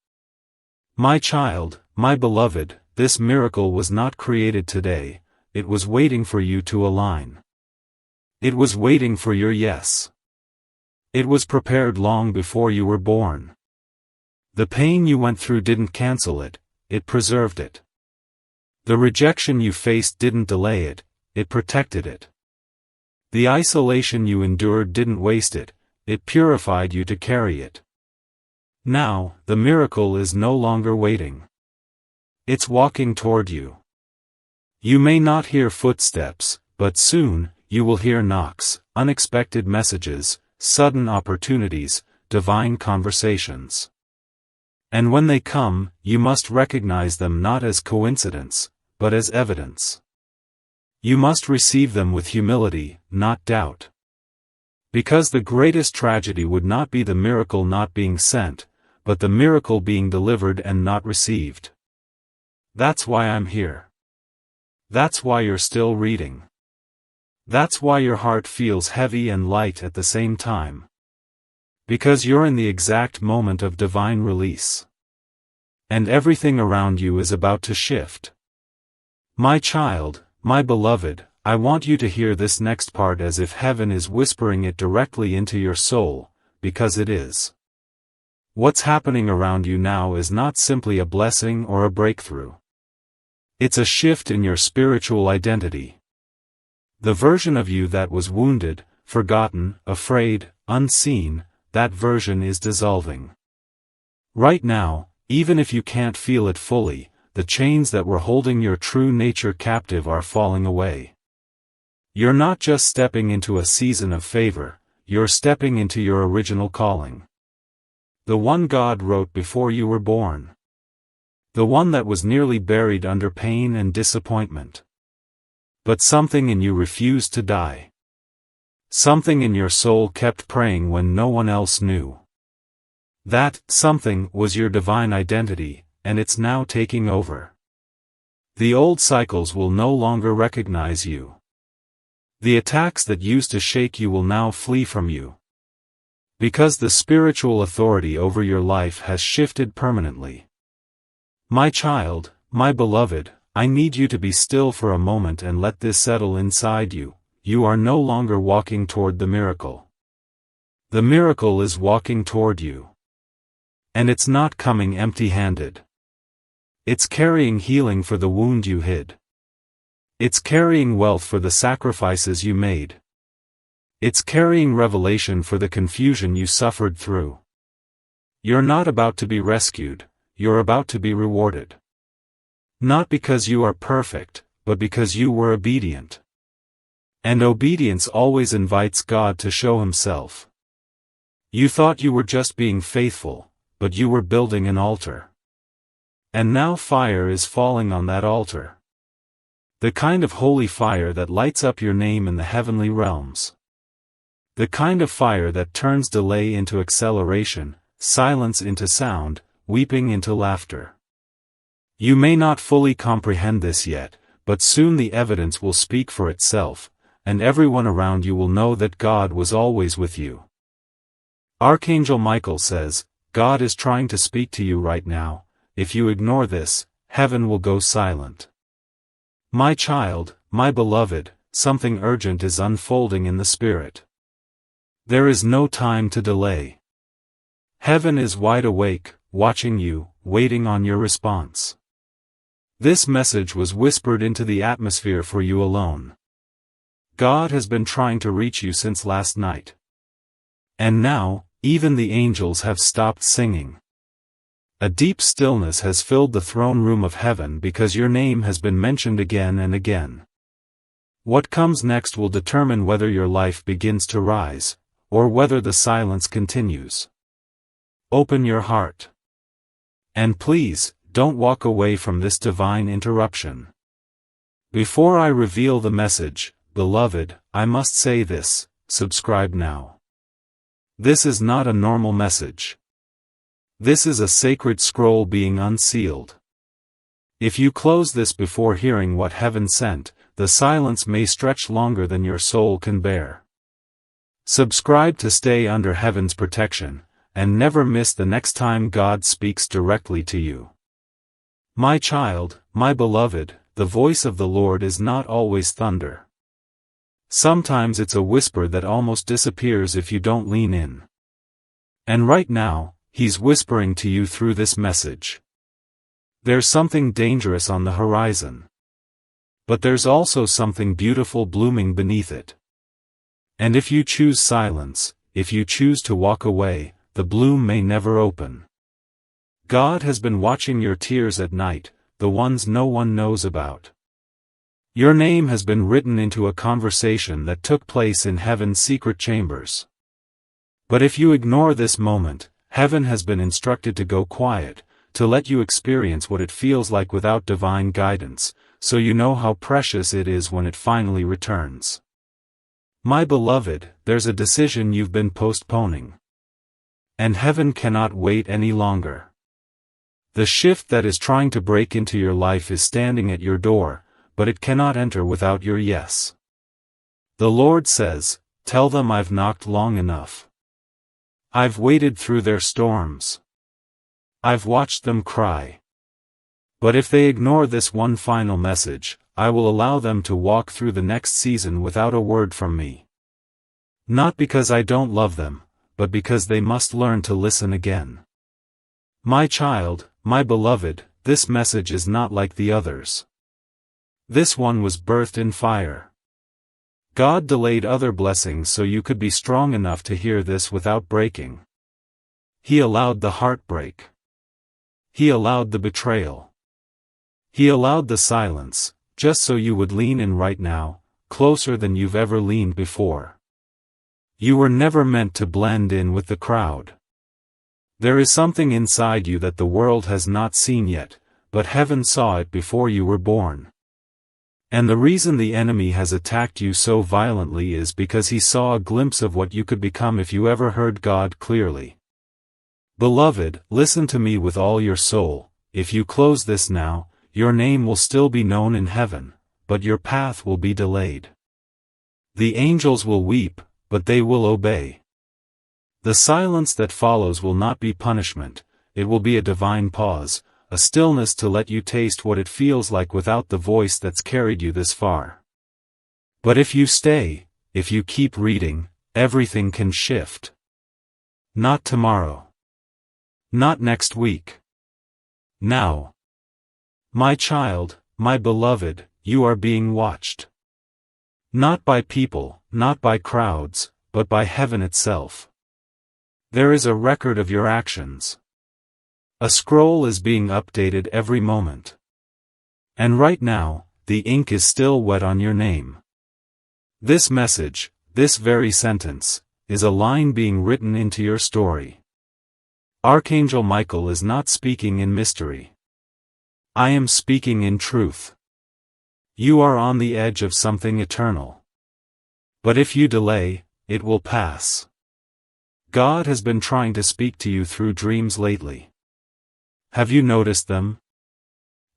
My child, my beloved, this miracle was not created today, it was waiting for you to align. It was waiting for your yes. It was prepared long before you were born. The pain you went through didn't cancel it, it preserved it. The rejection you faced didn't delay it, it protected it. The isolation you endured didn't waste it, it purified you to carry it. Now, the miracle is no longer waiting. It's walking toward you. You may not hear footsteps, but soon, you will hear knocks, unexpected messages, sudden opportunities, divine conversations. And when they come, you must recognize them not as coincidence, but as evidence. You must receive them with humility, not doubt. Because the greatest tragedy would not be the miracle not being sent, but the miracle being delivered and not received. That's why I'm here. That's why you're still reading. That's why your heart feels heavy and light at the same time. Because you're in the exact moment of divine release. And everything around you is about to shift. My child, my beloved, I want you to hear this next part as if heaven is whispering it directly into your soul, because it is. What's happening around you now is not simply a blessing or a breakthrough. It's a shift in your spiritual identity. The version of you that was wounded, forgotten, afraid, unseen, that version is dissolving. Right now, even if you can't feel it fully, the chains that were holding your true nature captive are falling away. You're not just stepping into a season of favor, you're stepping into your original calling. The one God wrote before you were born. The one that was nearly buried under pain and disappointment. But something in you refused to die. Something in your soul kept praying when no one else knew. That something was your divine identity, and it's now taking over. The old cycles will no longer recognize you. The attacks that used to shake you will now flee from you. Because the spiritual authority over your life has shifted permanently. My child, my beloved, I need you to be still for a moment and let this settle inside you. You are no longer walking toward the miracle. The miracle is walking toward you. And it's not coming empty-handed. It's carrying healing for the wound you hid. It's carrying wealth for the sacrifices you made. It's carrying revelation for the confusion you suffered through. You're not about to be rescued, you're about to be rewarded. Not because you are perfect, but because you were obedient. And obedience always invites God to show Himself. You thought you were just being faithful, but you were building an altar. And now fire is falling on that altar. The kind of holy fire that lights up your name in the heavenly realms. The kind of fire that turns delay into acceleration, silence into sound, weeping into laughter. You may not fully comprehend this yet, but soon the evidence will speak for itself, and everyone around you will know that God was always with you. Archangel Michael says, God is trying to speak to you right now. If you ignore this, heaven will go silent. My child, my beloved, something urgent is unfolding in the spirit. There is no time to delay. Heaven is wide awake, watching you, waiting on your response. This message was whispered into the atmosphere for you alone. God has been trying to reach you since last night. And now, even the angels have stopped singing. A deep stillness has filled the throne room of heaven because your name has been mentioned again and again. What comes next will determine whether your life begins to rise, or whether the silence continues. Open your heart. And please, don't walk away from this divine interruption. Before I reveal the message, beloved, I must say this: subscribe now. This is not a normal message. This is a sacred scroll being unsealed. If you close this before hearing what heaven sent, the silence may stretch longer than your soul can bear. Subscribe to stay under heaven's protection, and never miss the next time God speaks directly to you. My child, my beloved, the voice of the Lord is not always thunder. Sometimes it's a whisper that almost disappears if you don't lean in. And right now, He's whispering to you through this message. There's something dangerous on the horizon. But there's also something beautiful blooming beneath it. And if you choose silence, if you choose to walk away, the bloom may never open. God has been watching your tears at night, the ones no one knows about. Your name has been written into a conversation that took place in heaven's secret chambers. But if you ignore this moment, heaven has been instructed to go quiet, to let you experience what it feels like without divine guidance, so you know how precious it is when it finally returns. My beloved, there's a decision you've been postponing. And heaven cannot wait any longer. The shift that is trying to break into your life is standing at your door, but it cannot enter without your yes. The Lord says, "Tell them I've knocked long enough. I've waded through their storms. I've watched them cry. But if they ignore this one final message, I will allow them to walk through the next season without a word from me. Not because I don't love them, but because they must learn to listen again." My child, my beloved, this message is not like the others. This one was birthed in fire. God delayed other blessings so you could be strong enough to hear this without breaking. He allowed the heartbreak. He allowed the betrayal. He allowed the silence, just so you would lean in right now, closer than you've ever leaned before. You were never meant to blend in with the crowd. There is something inside you that the world has not seen yet, but heaven saw it before you were born. And the reason the enemy has attacked you so violently is because he saw a glimpse of what you could become if you ever heard God clearly. Beloved, listen to me with all your soul. If you close this now, your name will still be known in heaven, but your path will be delayed. The angels will weep, but they will obey. The silence that follows will not be punishment, it will be a divine pause, a stillness to let you taste what it feels like without the voice that's carried you this far. But if you stay, if you keep reading, everything can shift. Not tomorrow. Not next week. Now. My child, my beloved, you are being watched. Not by people, not by crowds, but by heaven itself. There is a record of your actions. A scroll is being updated every moment. And right now, the ink is still wet on your name. This message, this very sentence, is a line being written into your story. Archangel Michael is not speaking in mystery. I am speaking in truth. You are on the edge of something eternal. But if you delay, it will pass. God has been trying to speak to you through dreams lately. Have you noticed them?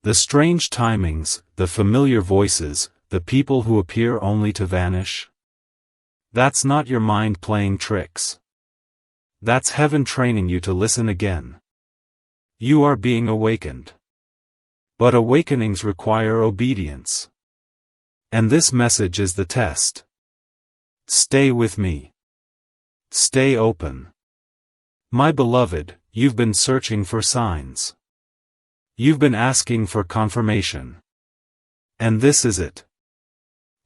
The strange timings, the familiar voices, the people who appear only to vanish? That's not your mind playing tricks. That's heaven training you to listen again. You are being awakened. But awakenings require obedience. And this message is the test. Stay with me. Stay open. My beloved, you've been searching for signs. You've been asking for confirmation. And this is it.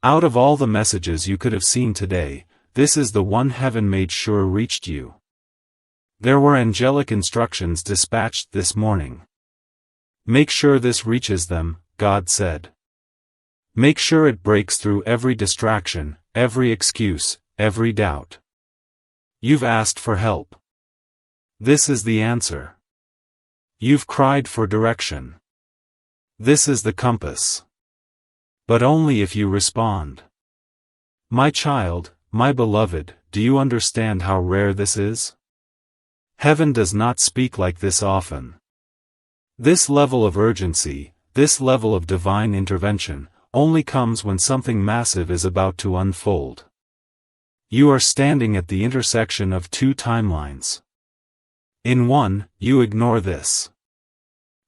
Out of all the messages you could have seen today, this is the one heaven made sure reached you. There were angelic instructions dispatched this morning. Make sure this reaches them, God said. Make sure it breaks through every distraction, every excuse, every doubt. You've asked for help. This is the answer. You've cried for direction. This is the compass. But only if you respond. My child, my beloved, do you understand how rare this is? Heaven does not speak like this often. This level of urgency, this level of divine intervention, only comes when something massive is about to unfold. You are standing at the intersection of two timelines. In one, you ignore this.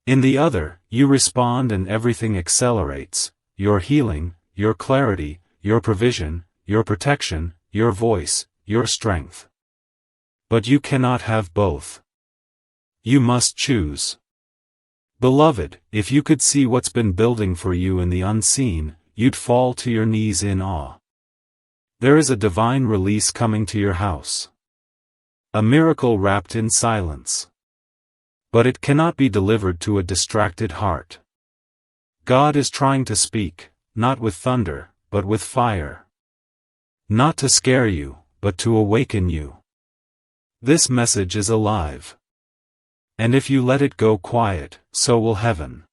In the other, you respond and everything accelerates, your healing, your clarity, your provision, your protection, your voice, your strength. But you cannot have both. You must choose. Beloved, if you could see what's been building for you in the unseen, you'd fall to your knees in awe. There is a divine release coming to your house. A miracle wrapped in silence. But it cannot be delivered to a distracted heart. God is trying to speak, not with thunder, but with fire. Not to scare you, but to awaken you. This message is alive. And if you let it go quiet, so will heaven.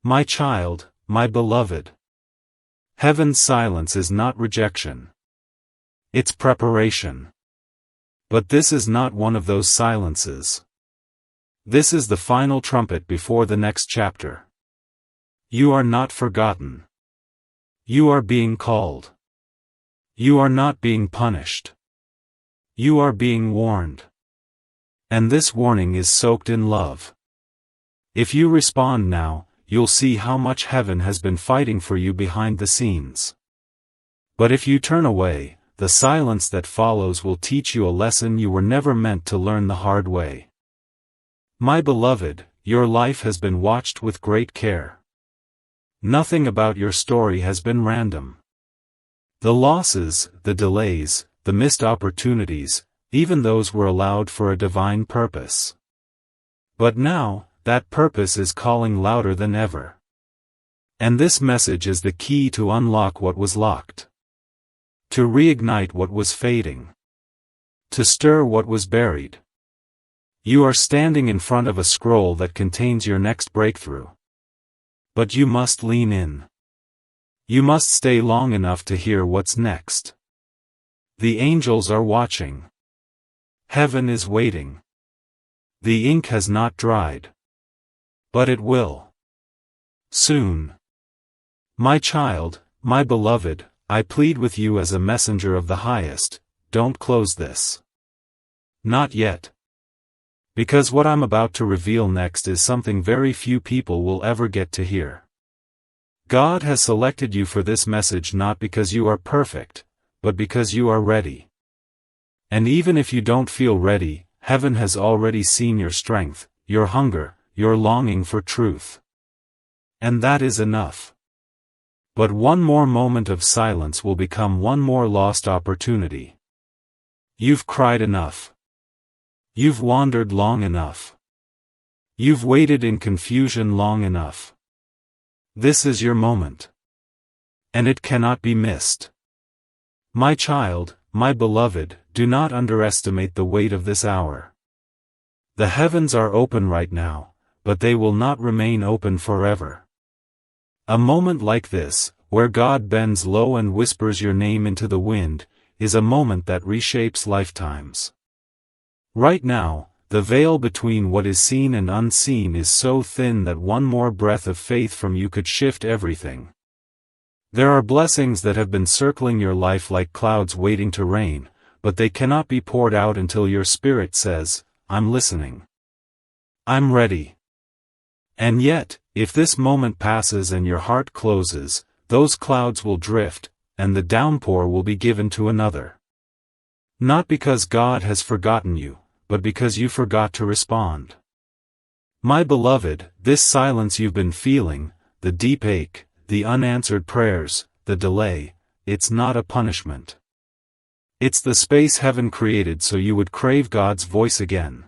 My child, my beloved. Heaven's silence is not rejection. It's preparation. But this is not one of those silences. This is the final trumpet before the next chapter. You are not forgotten. You are being called. You are not being punished. You are being warned. And this warning is soaked in love. If you respond now, you'll see how much heaven has been fighting for you behind the scenes. But if you turn away, the silence that follows will teach you a lesson you were never meant to learn the hard way. My beloved, your life has been watched with great care. Nothing about your story has been random. The losses, the delays, the missed opportunities, even those were allowed for a divine purpose. But now, that purpose is calling louder than ever. And this message is the key to unlock what was locked. To reignite what was fading. To stir what was buried. You are standing in front of a scroll that contains your next breakthrough. But you must lean in. You must stay long enough to hear what's next. The angels are watching. Heaven is waiting. The ink has not dried. But it will. Soon. My child, my beloved, I plead with you as a messenger of the highest, don't close this. Not yet. Because what I'm about to reveal next is something very few people will ever get to hear. God has selected you for this message not because you are perfect, but because you are ready. And even if you don't feel ready, heaven has already seen your strength, your hunger, your longing for truth. And that is enough. But one more moment of silence will become one more lost opportunity. You've cried enough. You've wandered long enough. You've waited in confusion long enough. This is your moment. And it cannot be missed. My child, my beloved, do not underestimate the weight of this hour. The heavens are open right now, but they will not remain open forever. A moment like this, where God bends low and whispers your name into the wind, is a moment that reshapes lifetimes. Right now, the veil between what is seen and unseen is so thin that one more breath of faith from you could shift everything. There are blessings that have been circling your life like clouds waiting to rain, but they cannot be poured out until your spirit says, I'm listening. I'm ready. And yet, if this moment passes and your heart closes, those clouds will drift, and the downpour will be given to another. Not because God has forgotten you, but because you forgot to respond. My beloved, this silence you've been feeling, the deep ache, the unanswered prayers, the delay, it's not a punishment. It's the space heaven created so you would crave God's voice again.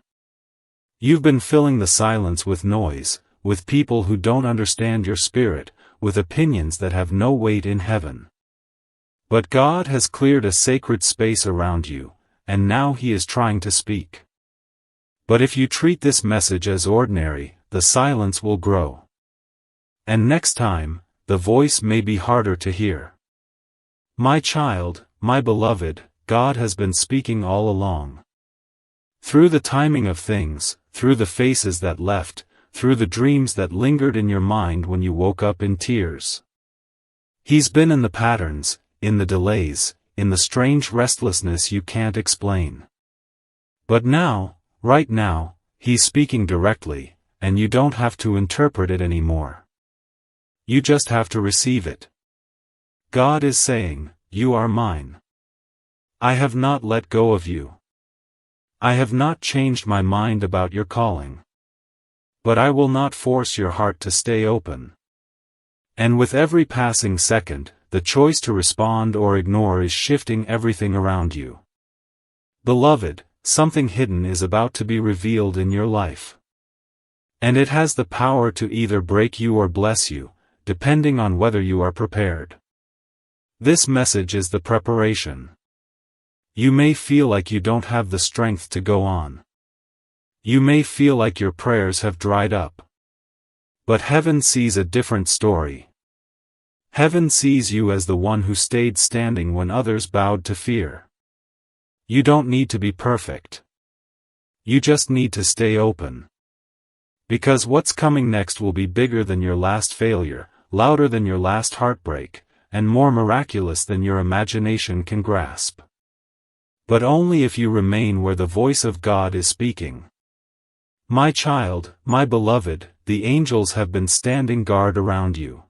You've been filling the silence with noise, with people who don't understand your spirit, with opinions that have no weight in heaven. But God has cleared a sacred space around you, and now He is trying to speak. But if you treat this message as ordinary, the silence will grow. And next time, the voice may be harder to hear. My child, my beloved, God has been speaking all along. Through the timing of things, through the faces that left, through the dreams that lingered in your mind when you woke up in tears. He's been in the patterns, in the delays, in the strange restlessness you can't explain. But now, right now, He's speaking directly, and you don't have to interpret it anymore. You just have to receive it. God is saying, "You are mine. I have not let go of you. I have not changed my mind about your calling. But I will not force your heart to stay open." And with every passing second, the choice to respond or ignore is shifting everything around you. Beloved, something hidden is about to be revealed in your life. And it has the power to either break you or bless you, depending on whether you are prepared. This message is the preparation. You may feel like you don't have the strength to go on. You may feel like your prayers have dried up. But heaven sees a different story. Heaven sees you as the one who stayed standing when others bowed to fear. You don't need to be perfect. You just need to stay open. Because what's coming next will be bigger than your last failure, louder than your last heartbreak, and more miraculous than your imagination can grasp. But only if you remain where the voice of God is speaking. My child, my beloved, the angels have been standing guard around you.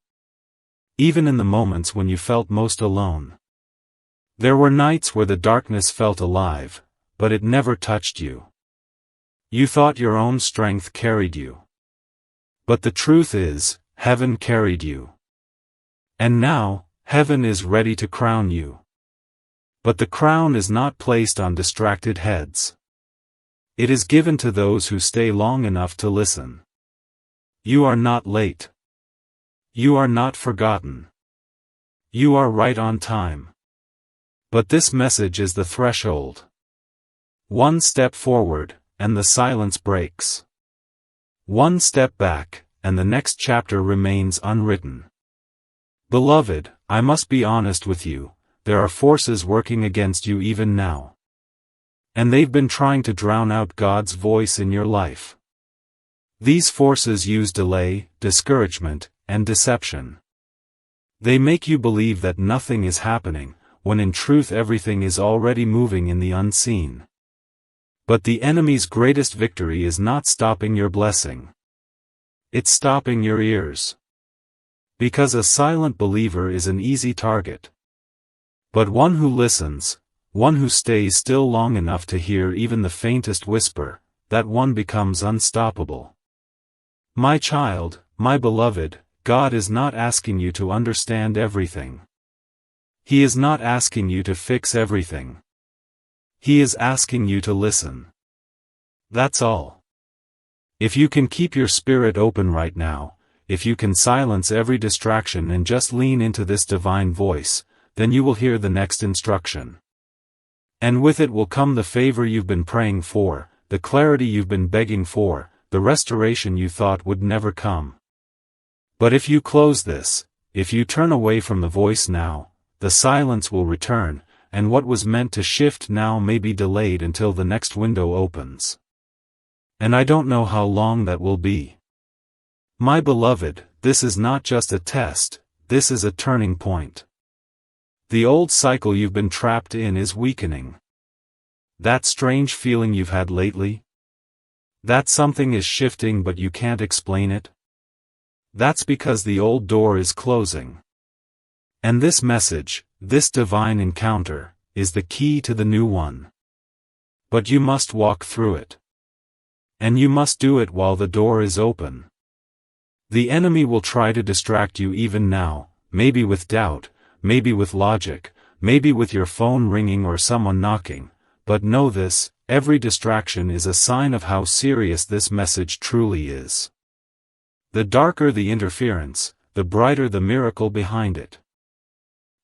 Even in the moments when you felt most alone. There were nights where the darkness felt alive, but it never touched you. You thought your own strength carried you. But the truth is, heaven carried you. And now, heaven is ready to crown you. But the crown is not placed on distracted heads. It is given to those who stay long enough to listen. You are not late. You are not forgotten. You are right on time. But this message is the threshold. One step forward, and the silence breaks. One step back, and the next chapter remains unwritten. Beloved, I must be honest with you, there are forces working against you even now. And they've been trying to drown out God's voice in your life. These forces use delay, discouragement, and deception. They make you believe that nothing is happening, when in truth everything is already moving in the unseen. But the enemy's greatest victory is not stopping your blessing. It's stopping your ears. Because a silent believer is an easy target. But one who listens, one who stays still long enough to hear even the faintest whisper, that one becomes unstoppable. My child, my beloved, God is not asking you to understand everything. He is not asking you to fix everything. He is asking you to listen. That's all. If you can keep your spirit open right now, if you can silence every distraction and just lean into this divine voice, then you will hear the next instruction. And with it will come the favor you've been praying for, the clarity you've been begging for, the restoration you thought would never come. But if you close this, if you turn away from the voice now, the silence will return, and what was meant to shift now may be delayed until the next window opens. And I don't know how long that will be. My beloved, this is not just a test, this is a turning point. The old cycle you've been trapped in is weakening. That strange feeling you've had lately? That something is shifting but you can't explain it? That's because the old door is closing. And this message, this divine encounter, is the key to the new one. But you must walk through it. And you must do it while the door is open. The enemy will try to distract you even now, maybe with doubt, maybe with logic, maybe with your phone ringing or someone knocking, but know this, every distraction is a sign of how serious this message truly is. The darker the interference, the brighter the miracle behind it.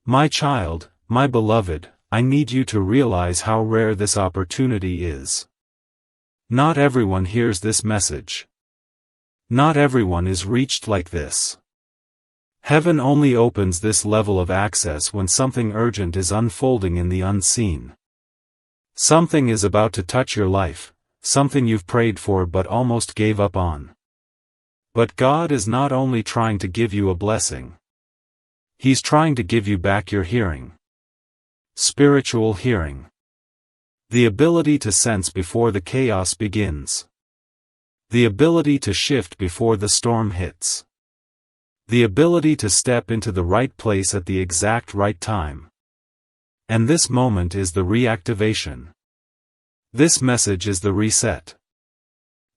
My child, my beloved, I need you to realize how rare this opportunity is. Not everyone hears this message. Not everyone is reached like this. Heaven only opens this level of access when something urgent is unfolding in the unseen. Something is about to touch your life, something you've prayed for but almost gave up on. But God is not only trying to give you a blessing. He's trying to give you back your hearing. Spiritual hearing. The ability to sense before the chaos begins. The ability to shift before the storm hits. The ability to step into the right place at the exact right time. And this moment is the reactivation. This message is the reset.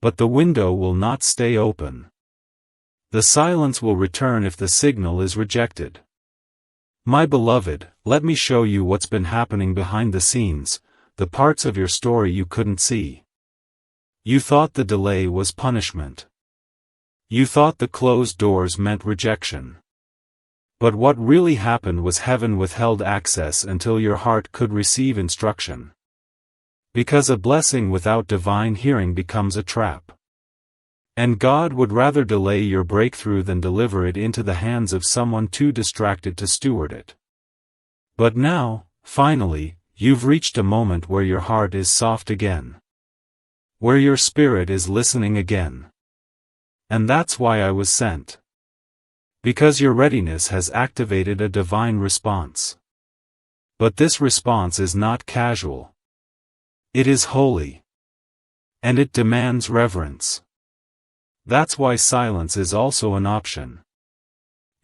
But the window will not stay open. The silence will return if the signal is rejected. My beloved, let me show you what's been happening behind the scenes, the parts of your story you couldn't see. You thought the delay was punishment. You thought the closed doors meant rejection. But what really happened was heaven withheld access until your heart could receive instruction. Because a blessing without divine hearing becomes a trap. And God would rather delay your breakthrough than deliver it into the hands of someone too distracted to steward it. But now, finally, you've reached a moment where your heart is soft again. Where your spirit is listening again. And that's why I was sent. Because your readiness has activated a divine response. But this response is not casual. It is holy. And it demands reverence. That's why silence is also an option.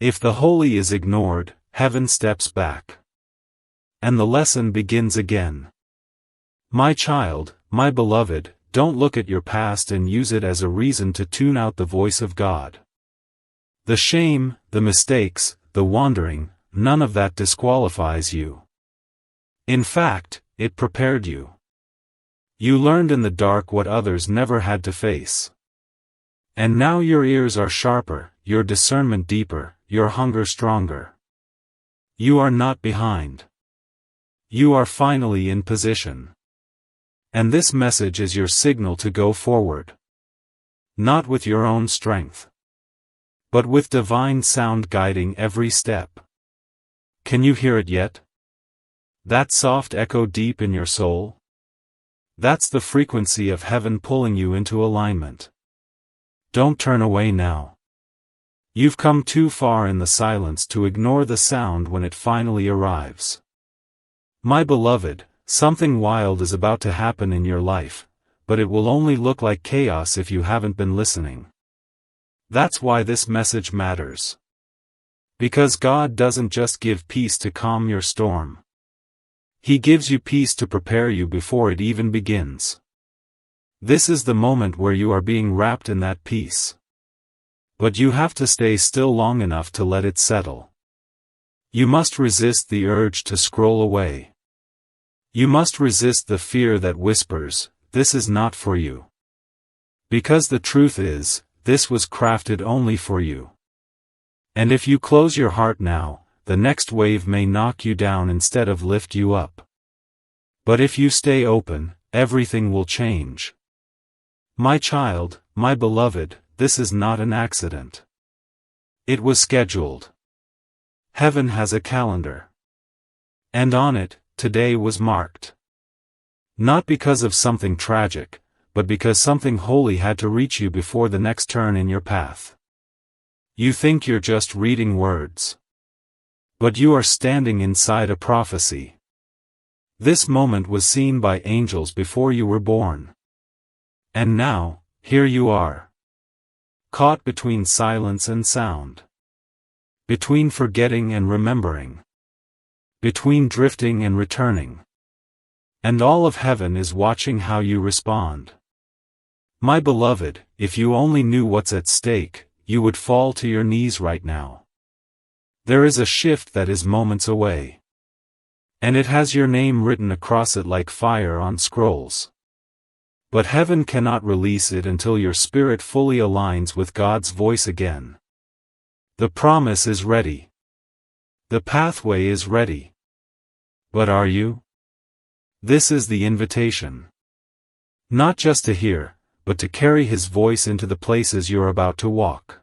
If the holy is ignored, heaven steps back. And the lesson begins again. My child, my beloved, don't look at your past and use it as a reason to tune out the voice of God. The shame, the mistakes, the wandering, none of that disqualifies you. In fact, it prepared you. You learned in the dark what others never had to face. And now your ears are sharper, your discernment deeper, your hunger stronger. You are not behind. You are finally in position. And this message is your signal to go forward. Not with your own strength. But with divine sound guiding every step. Can you hear it yet? That soft echo deep in your soul? That's the frequency of heaven pulling you into alignment. Don't turn away now. You've come too far in the silence to ignore the sound when it finally arrives. My beloved, something wild is about to happen in your life, but it will only look like chaos if you haven't been listening. That's why this message matters. Because God doesn't just give peace to calm your storm. He gives you peace to prepare you before it even begins. This is the moment where you are being wrapped in that peace. But you have to stay still long enough to let it settle. You must resist the urge to scroll away. You must resist the fear that whispers, "This is not for you." Because the truth is, this was crafted only for you. And if you close your heart now, the next wave may knock you down instead of lift you up. But if you stay open, everything will change. My child, my beloved, this is not an accident. It was scheduled. Heaven has a calendar. And on it, today was marked. Not because of something tragic, but because something holy had to reach you before the next turn in your path. You think you're just reading words. But you are standing inside a prophecy. This moment was seen by angels before you were born. And now, here you are. Caught between silence and sound. Between forgetting and remembering. between drifting and returning. And all of heaven is watching how you respond. My beloved, if you only knew what's at stake, you would fall to your knees right now. There is a shift that is moments away. And it has your name written across it like fire on scrolls. But heaven cannot release it until your spirit fully aligns with God's voice again. The promise is ready. The pathway is ready. But are you? This is the invitation. Not just to hear, but to carry His voice into the places you're about to walk.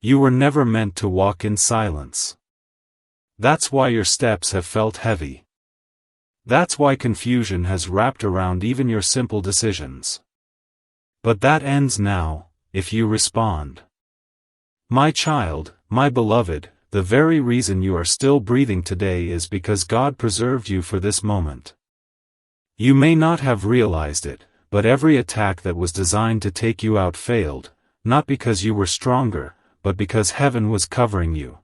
You were never meant to walk in silence. That's why your steps have felt heavy. That's why confusion has wrapped around even your simple decisions. But that ends now, if you respond. My child, my beloved, the very reason you are still breathing today is because God preserved you for this moment. You may not have realized it, but every attack that was designed to take you out failed, not because you were stronger, but because heaven was covering you.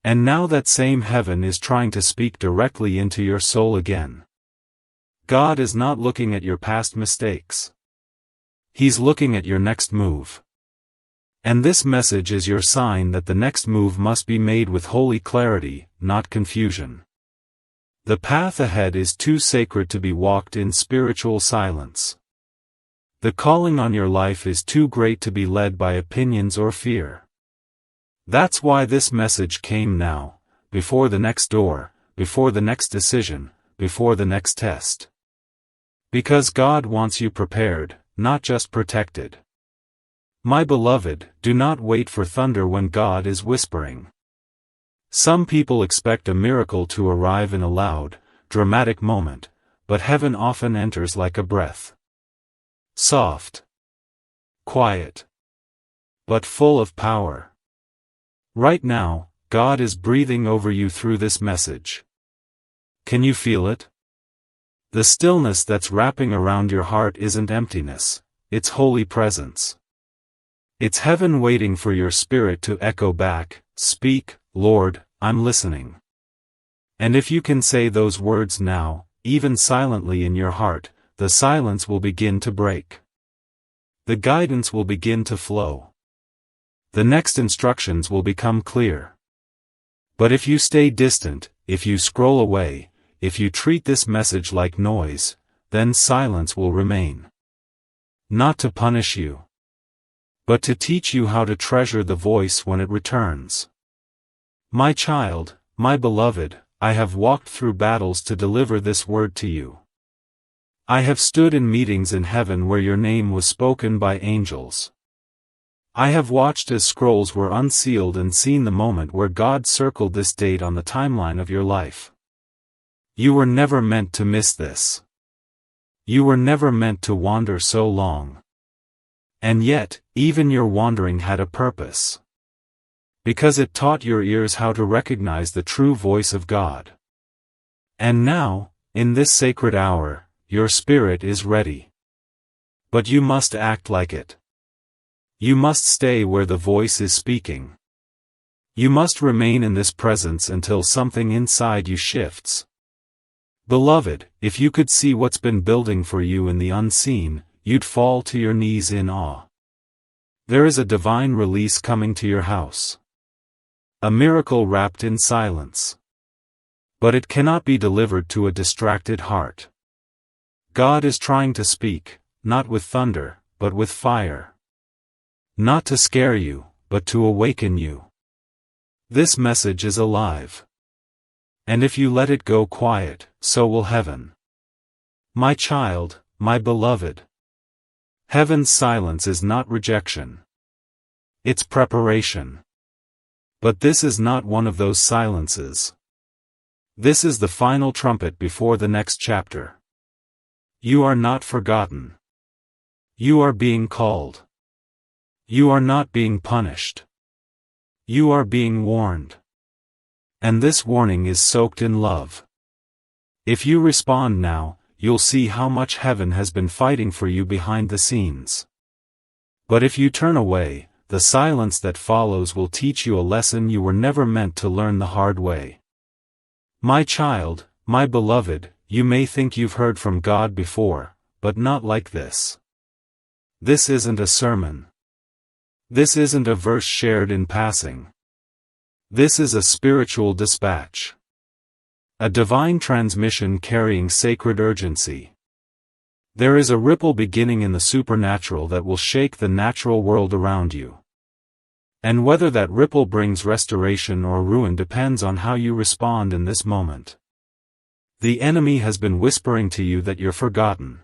And now that same heaven is trying to speak directly into your soul again. God is not looking at your past mistakes. He's looking at your next move. And this message is your sign that the next move must be made with holy clarity, not confusion. The path ahead is too sacred to be walked in spiritual silence. The calling on your life is too great to be led by opinions or fear. That's why this message came now, before the next door, before the next decision, before the next test. Because God wants you prepared, not just protected. My beloved, do not wait for thunder when God is whispering. Some people expect a miracle to arrive in a loud, dramatic moment, but heaven often enters like a breath. Soft. Quiet. But full of power. Right now, God is breathing over you through this message. Can you feel it? The stillness that's wrapping around your heart isn't emptiness, it's holy presence. It's heaven waiting for your spirit to echo back, "Speak, Lord, I'm listening." And if you can say those words now, even silently in your heart, the silence will begin to break. The guidance will begin to flow. The next instructions will become clear. But if you stay distant, if you scroll away, if you treat this message like noise, then silence will remain. Not to punish you, but to teach you how to treasure the voice when it returns. My child, my beloved, I have walked through battles to deliver this word to you. I have stood in meetings in heaven where your name was spoken by angels. I have watched as scrolls were unsealed and seen the moment where God circled this date on the timeline of your life. You were never meant to miss this. You were never meant to wander so long. And yet, even your wandering had a purpose. Because it taught your ears how to recognize the true voice of God. And now, in this sacred hour, your spirit is ready. But you must act like it. You must stay where the voice is speaking. You must remain in this presence until something inside you shifts. Beloved, if you could see what's been building for you in the unseen, you'd fall to your knees in awe. There is a divine release coming to your house. A miracle wrapped in silence. But it cannot be delivered to a distracted heart. God is trying to speak, not with thunder, but with fire. Not to scare you, but to awaken you. This message is alive. And if you let it go quiet, so will heaven. My child, my beloved. Heaven's silence is not rejection. It's preparation. But this is not one of those silences. This is the final trumpet before the next chapter. You are not forgotten. You are being called. You are not being punished. You are being warned. And this warning is soaked in love. If you respond now, you'll see how much heaven has been fighting for you behind the scenes. But if you turn away, the silence that follows will teach you a lesson you were never meant to learn the hard way. My child, my beloved, you may think you've heard from God before, but not like this. This isn't a sermon. This isn't a verse shared in passing. This is a spiritual dispatch. A divine transmission carrying sacred urgency. There is a ripple beginning in the supernatural that will shake the natural world around you. And whether that ripple brings restoration or ruin depends on how you respond in this moment. The enemy has been whispering to you that you're forgotten.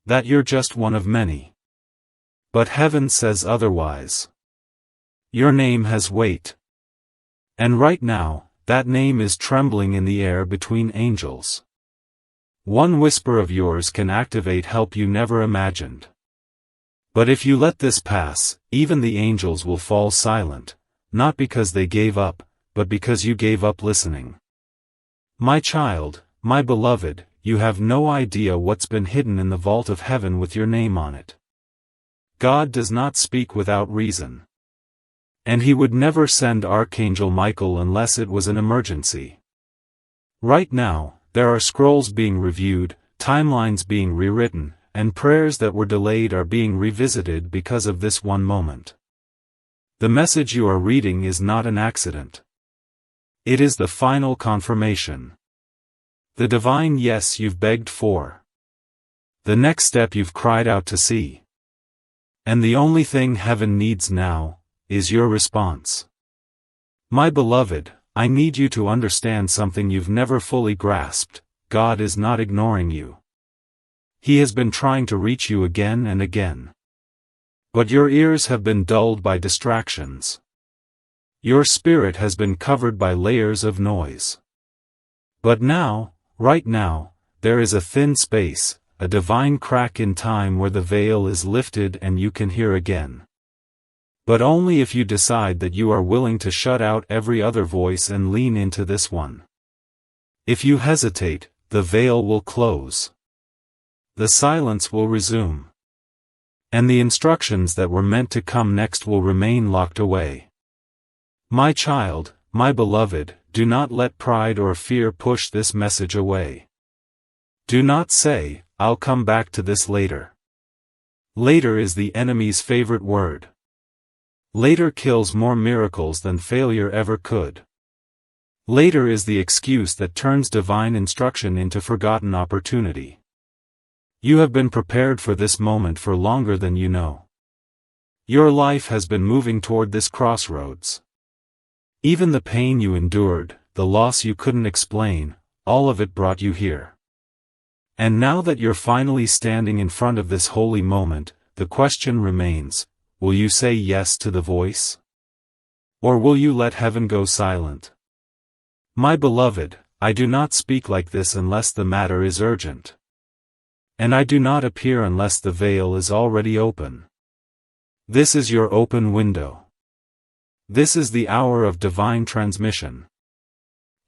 That you're just one of many. But heaven says otherwise. Your name has weight. And right now, that name is trembling in the air between angels. One whisper of yours can activate help you never imagined. But if you let this pass, even the angels will fall silent, not because they gave up, but because you gave up listening. My child, my beloved, you have no idea what's been hidden in the vault of heaven with your name on it. God does not speak without reason. And he would never send Archangel Michael unless it was an emergency. Right now, there are scrolls being reviewed, timelines being rewritten, and prayers that were delayed are being revisited because of this one moment. The message you are reading is not an accident. It is the final confirmation. The divine yes you've begged for. The next step you've cried out to see. And the only thing heaven needs now is your response. My beloved, I need you to understand something you've never fully grasped. God is not ignoring you. He has been trying to reach you again and again. But your ears have been dulled by distractions. Your spirit has been covered by layers of noise. But now, right now, there is a thin space, a divine crack in time where the veil is lifted and you can hear again. But only if you decide that you are willing to shut out every other voice and lean into this one. If you hesitate, the veil will close. The silence will resume. And the instructions that were meant to come next will remain locked away. My child, my beloved, do not let pride or fear push this message away. Do not say, I'll come back to this later. Later is the enemy's favorite word. Later kills more miracles than failure ever could. Later is the excuse that turns divine instruction into forgotten opportunity. You have been prepared for this moment for longer than you know. Your life has been moving toward this crossroads. Even the pain you endured, the loss you couldn't explain, all of it brought you here. And now that you're finally standing in front of this holy moment, the question remains, will you say yes to the voice? Or will you let heaven go silent? My beloved, I do not speak like this unless the matter is urgent. And I do not appear unless the veil is already open. This is your open window. This is the hour of divine transmission.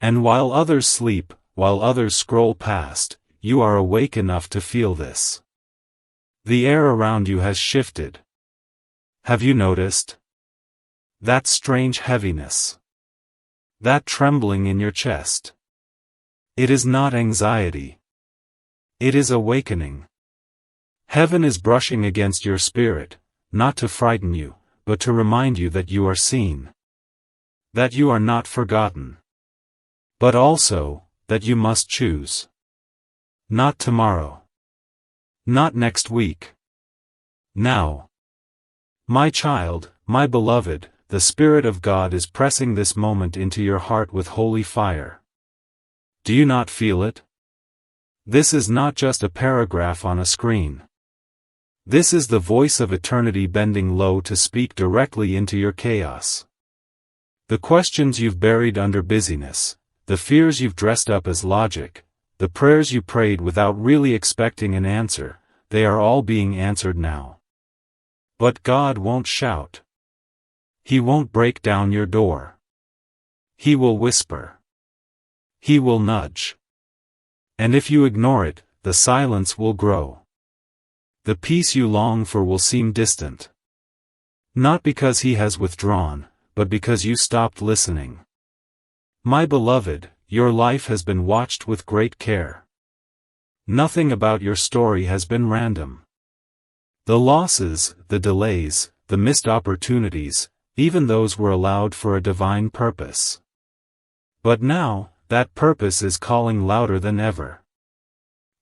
And while others sleep, while others scroll past, you are awake enough to feel this. The air around you has shifted. Have you noticed? That strange heaviness. That trembling in your chest. It is not anxiety. It is awakening. Heaven is brushing against your spirit, not to frighten you, but to remind you that you are seen. That you are not forgotten. But also, that you must choose. Not tomorrow. Not next week. Now. My child, my beloved, the Spirit of God is pressing this moment into your heart with holy fire. Do you not feel it? This is not just a paragraph on a screen. This is the voice of eternity bending low to speak directly into your chaos. The questions you've buried under busyness, the fears you've dressed up as logic, the prayers you prayed without really expecting an answer, they are all being answered now. But God won't shout. He won't break down your door. He will whisper. He will nudge. And if you ignore it, the silence will grow. The peace you long for will seem distant. Not because he has withdrawn, but because you stopped listening. My beloved, your life has been watched with great care. Nothing about your story has been random. The losses, the delays, the missed opportunities, even those were allowed for a divine purpose. But now, that purpose is calling louder than ever.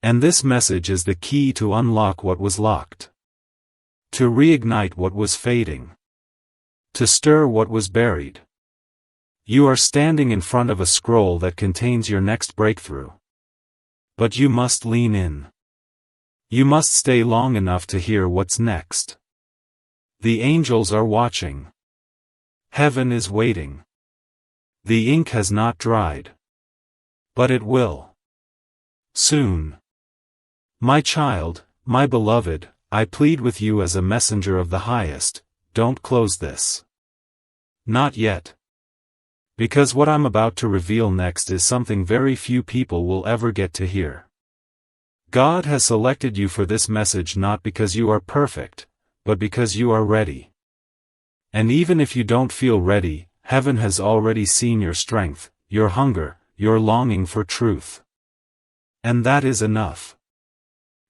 And this message is the key to unlock what was locked. To reignite what was fading. To stir what was buried. You are standing in front of a scroll that contains your next breakthrough. But you must lean in. You must stay long enough to hear what's next. The angels are watching. Heaven is waiting. The ink has not dried. But it will. Soon. My child, my beloved, I plead with you as a messenger of the highest, don't close this. Not yet. Because what I'm about to reveal next is something very few people will ever get to hear. God has selected you for this message not because you are perfect, but because you are ready. And even if you don't feel ready, heaven has already seen your strength, your hunger, your longing for truth. And that is enough.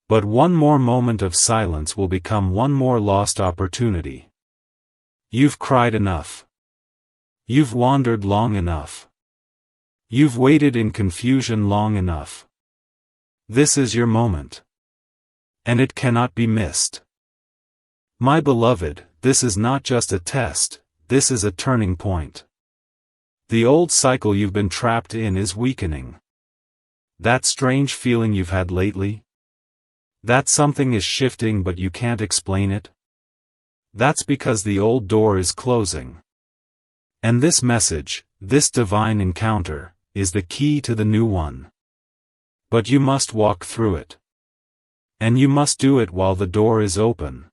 But one more moment of silence will become one more lost opportunity. You've cried enough. You've wandered long enough. You've waited in confusion long enough. This is your moment. And it cannot be missed. My beloved, this is not just a test, this is a turning point. The old cycle you've been trapped in is weakening. That strange feeling you've had lately? That something is shifting but you can't explain it? That's because the old door is closing. And this message, this divine encounter, is the key to the new one. But you must walk through it. And you must do it while the door is open.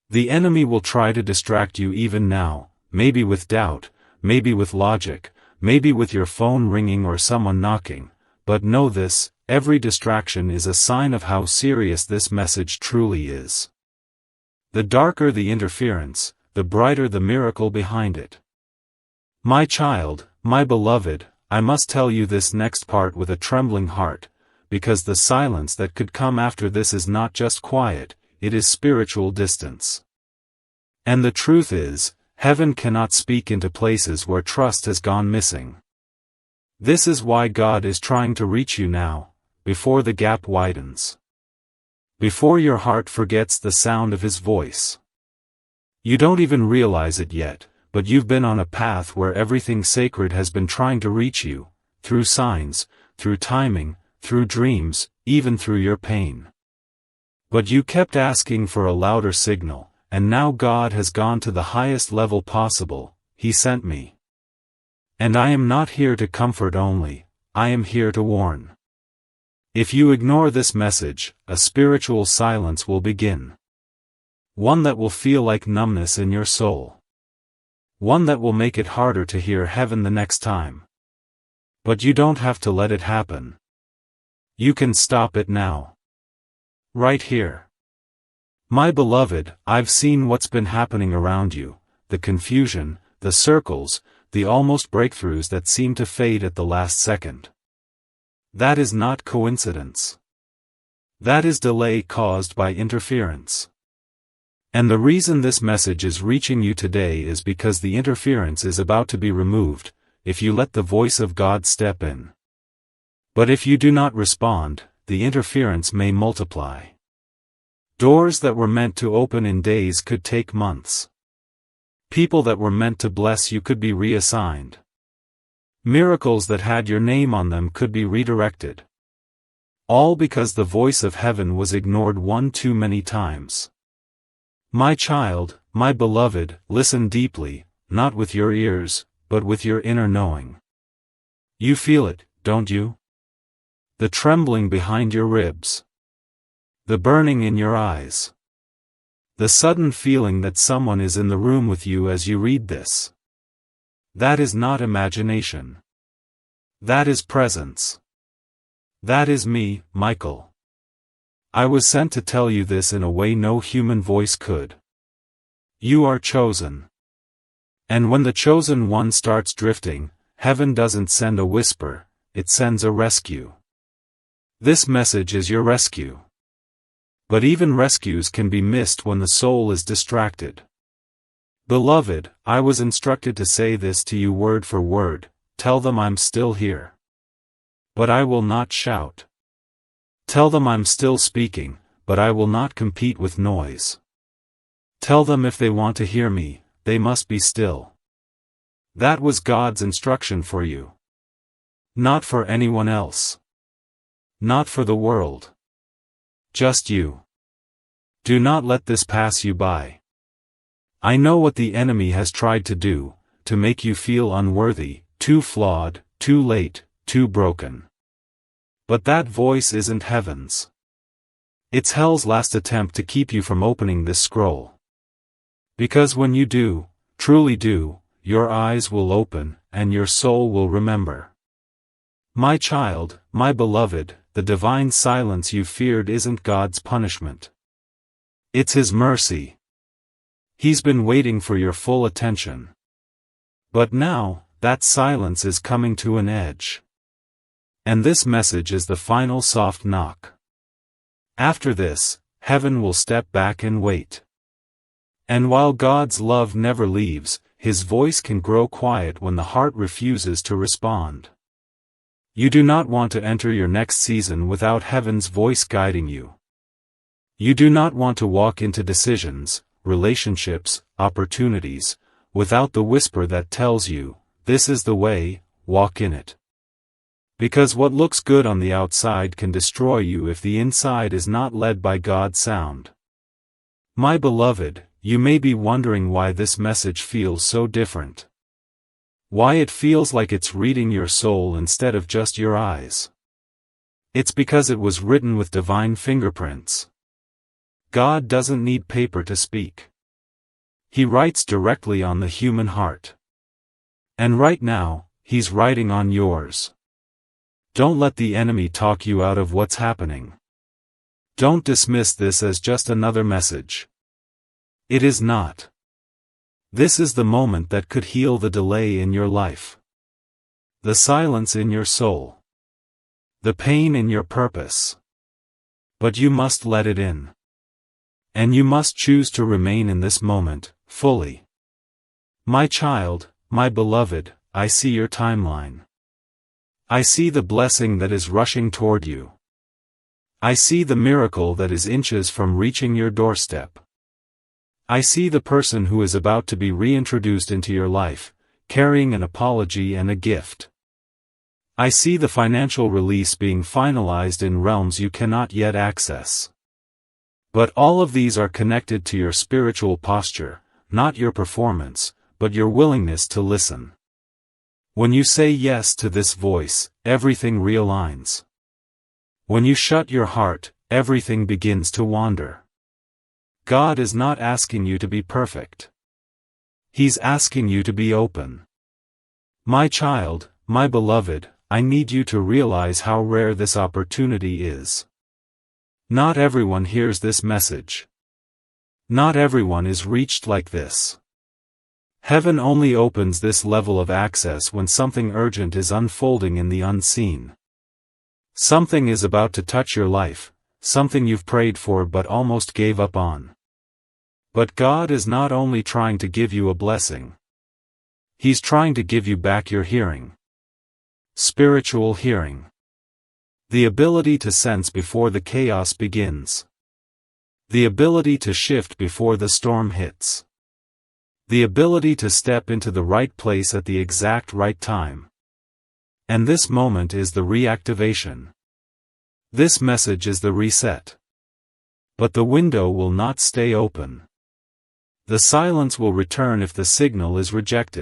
The enemy will try to distract you even now, maybe with doubt, maybe with logic, maybe with your phone ringing or someone knocking, but know this, every distraction is a sign of how serious this message truly is. The darker the interference, the brighter the miracle behind it. My child, my beloved, I must tell you this next part with a trembling heart, because the silence that could come after this is not just quiet, it is spiritual distance. And the truth is, heaven cannot speak into places where trust has gone missing. This is why God is trying to reach you now, before the gap widens. Before your heart forgets the sound of His voice. You don't even realize it yet, but you've been on a path where everything sacred has been trying to reach you, through signs, through timing, through dreams, even through your pain. But you kept asking for a louder signal, and now God has gone to the highest level possible, He sent me. And I am not here to comfort only, I am here to warn. If you ignore this message, a spiritual silence will begin. One that will feel like numbness in your soul. One that will make it harder to hear heaven the next time. But you don't have to let it happen. You can stop it now. Right here. My beloved, I've seen what's been happening around you, the confusion, the circles, the almost breakthroughs that seem to fade at the last second. That is not coincidence. That is delay caused by interference. And the reason this message is reaching you today is because the interference is about to be removed, if you let the voice of God step in. But if you do not respond, the interference may multiply. Doors that were meant to open in days could take months. People that were meant to bless you could be reassigned. Miracles that had your name on them could be redirected. All because the voice of heaven was ignored one too many times. My child, my beloved, listen deeply, not with your ears, but with your inner knowing. You feel it, don't you? The trembling behind your ribs. The burning in your eyes. The sudden feeling that someone is in the room with you as you read this. That is not imagination. That is presence. That is me, Michael. I was sent to tell you this in a way no human voice could. You are chosen. And when the chosen one starts drifting, heaven doesn't send a whisper, it sends a rescue. This message is your rescue. But even rescues can be missed when the soul is distracted. Beloved, I was instructed to say this to you word for word, tell them I'm still here. But I will not shout. Tell them I'm still speaking, but I will not compete with noise. Tell them if they want to hear me, they must be still. That was God's instruction for you. Not for anyone else. Not for the world. Just you. Do not let this pass you by. I know what the enemy has tried to do, to make you feel unworthy, too flawed, too late, too broken. But that voice isn't heaven's. It's hell's last attempt to keep you from opening this scroll. Because when you do, truly do, your eyes will open, and your soul will remember. My child, my beloved, the divine silence you feared isn't God's punishment. It's His mercy. He's been waiting for your full attention. But now, that silence is coming to an edge. And this message is the final soft knock. After this, heaven will step back and wait. And while God's love never leaves, His voice can grow quiet when the heart refuses to respond. You do not want to enter your next season without heaven's voice guiding you. You do not want to walk into decisions, relationships, opportunities, without the whisper that tells you, this is the way, walk in it. Because what looks good on the outside can destroy you if the inside is not led by God's sound. My beloved, you may be wondering why this message feels so different. Why it feels like it's reading your soul instead of just your eyes. It's because it was written with divine fingerprints. God doesn't need paper to speak. He writes directly on the human heart. And right now, He's writing on yours. Don't let the enemy talk you out of what's happening. Don't dismiss this as just another message. It is not. This is the moment that could heal the delay in your life. The silence in your soul. The pain in your purpose. But you must let it in. And you must choose to remain in this moment, fully. My child, my beloved, I see your timeline. I see the blessing that is rushing toward you. I see the miracle that is inches from reaching your doorstep. I see the person who is about to be reintroduced into your life, carrying an apology and a gift. I see the financial release being finalized in realms you cannot yet access. But all of these are connected to your spiritual posture, not your performance, but your willingness to listen. When you say yes to this voice, everything realigns. When you shut your heart, everything begins to wander. God is not asking you to be perfect. He's asking you to be open. My child, my beloved, I need you to realize how rare this opportunity is. Not everyone hears this message. Not everyone is reached like this. Heaven only opens this level of access when something urgent is unfolding in the unseen. Something is about to touch your life, something you've prayed for but almost gave up on. But God is not only trying to give you a blessing. He's trying to give you back your hearing. Spiritual hearing. The ability to sense before the chaos begins. The ability to shift before the storm hits. The ability to step into the right place at the exact right time. And this moment is the reactivation. This message is the reset. But the window will not stay open. The silence will return if the signal is rejected.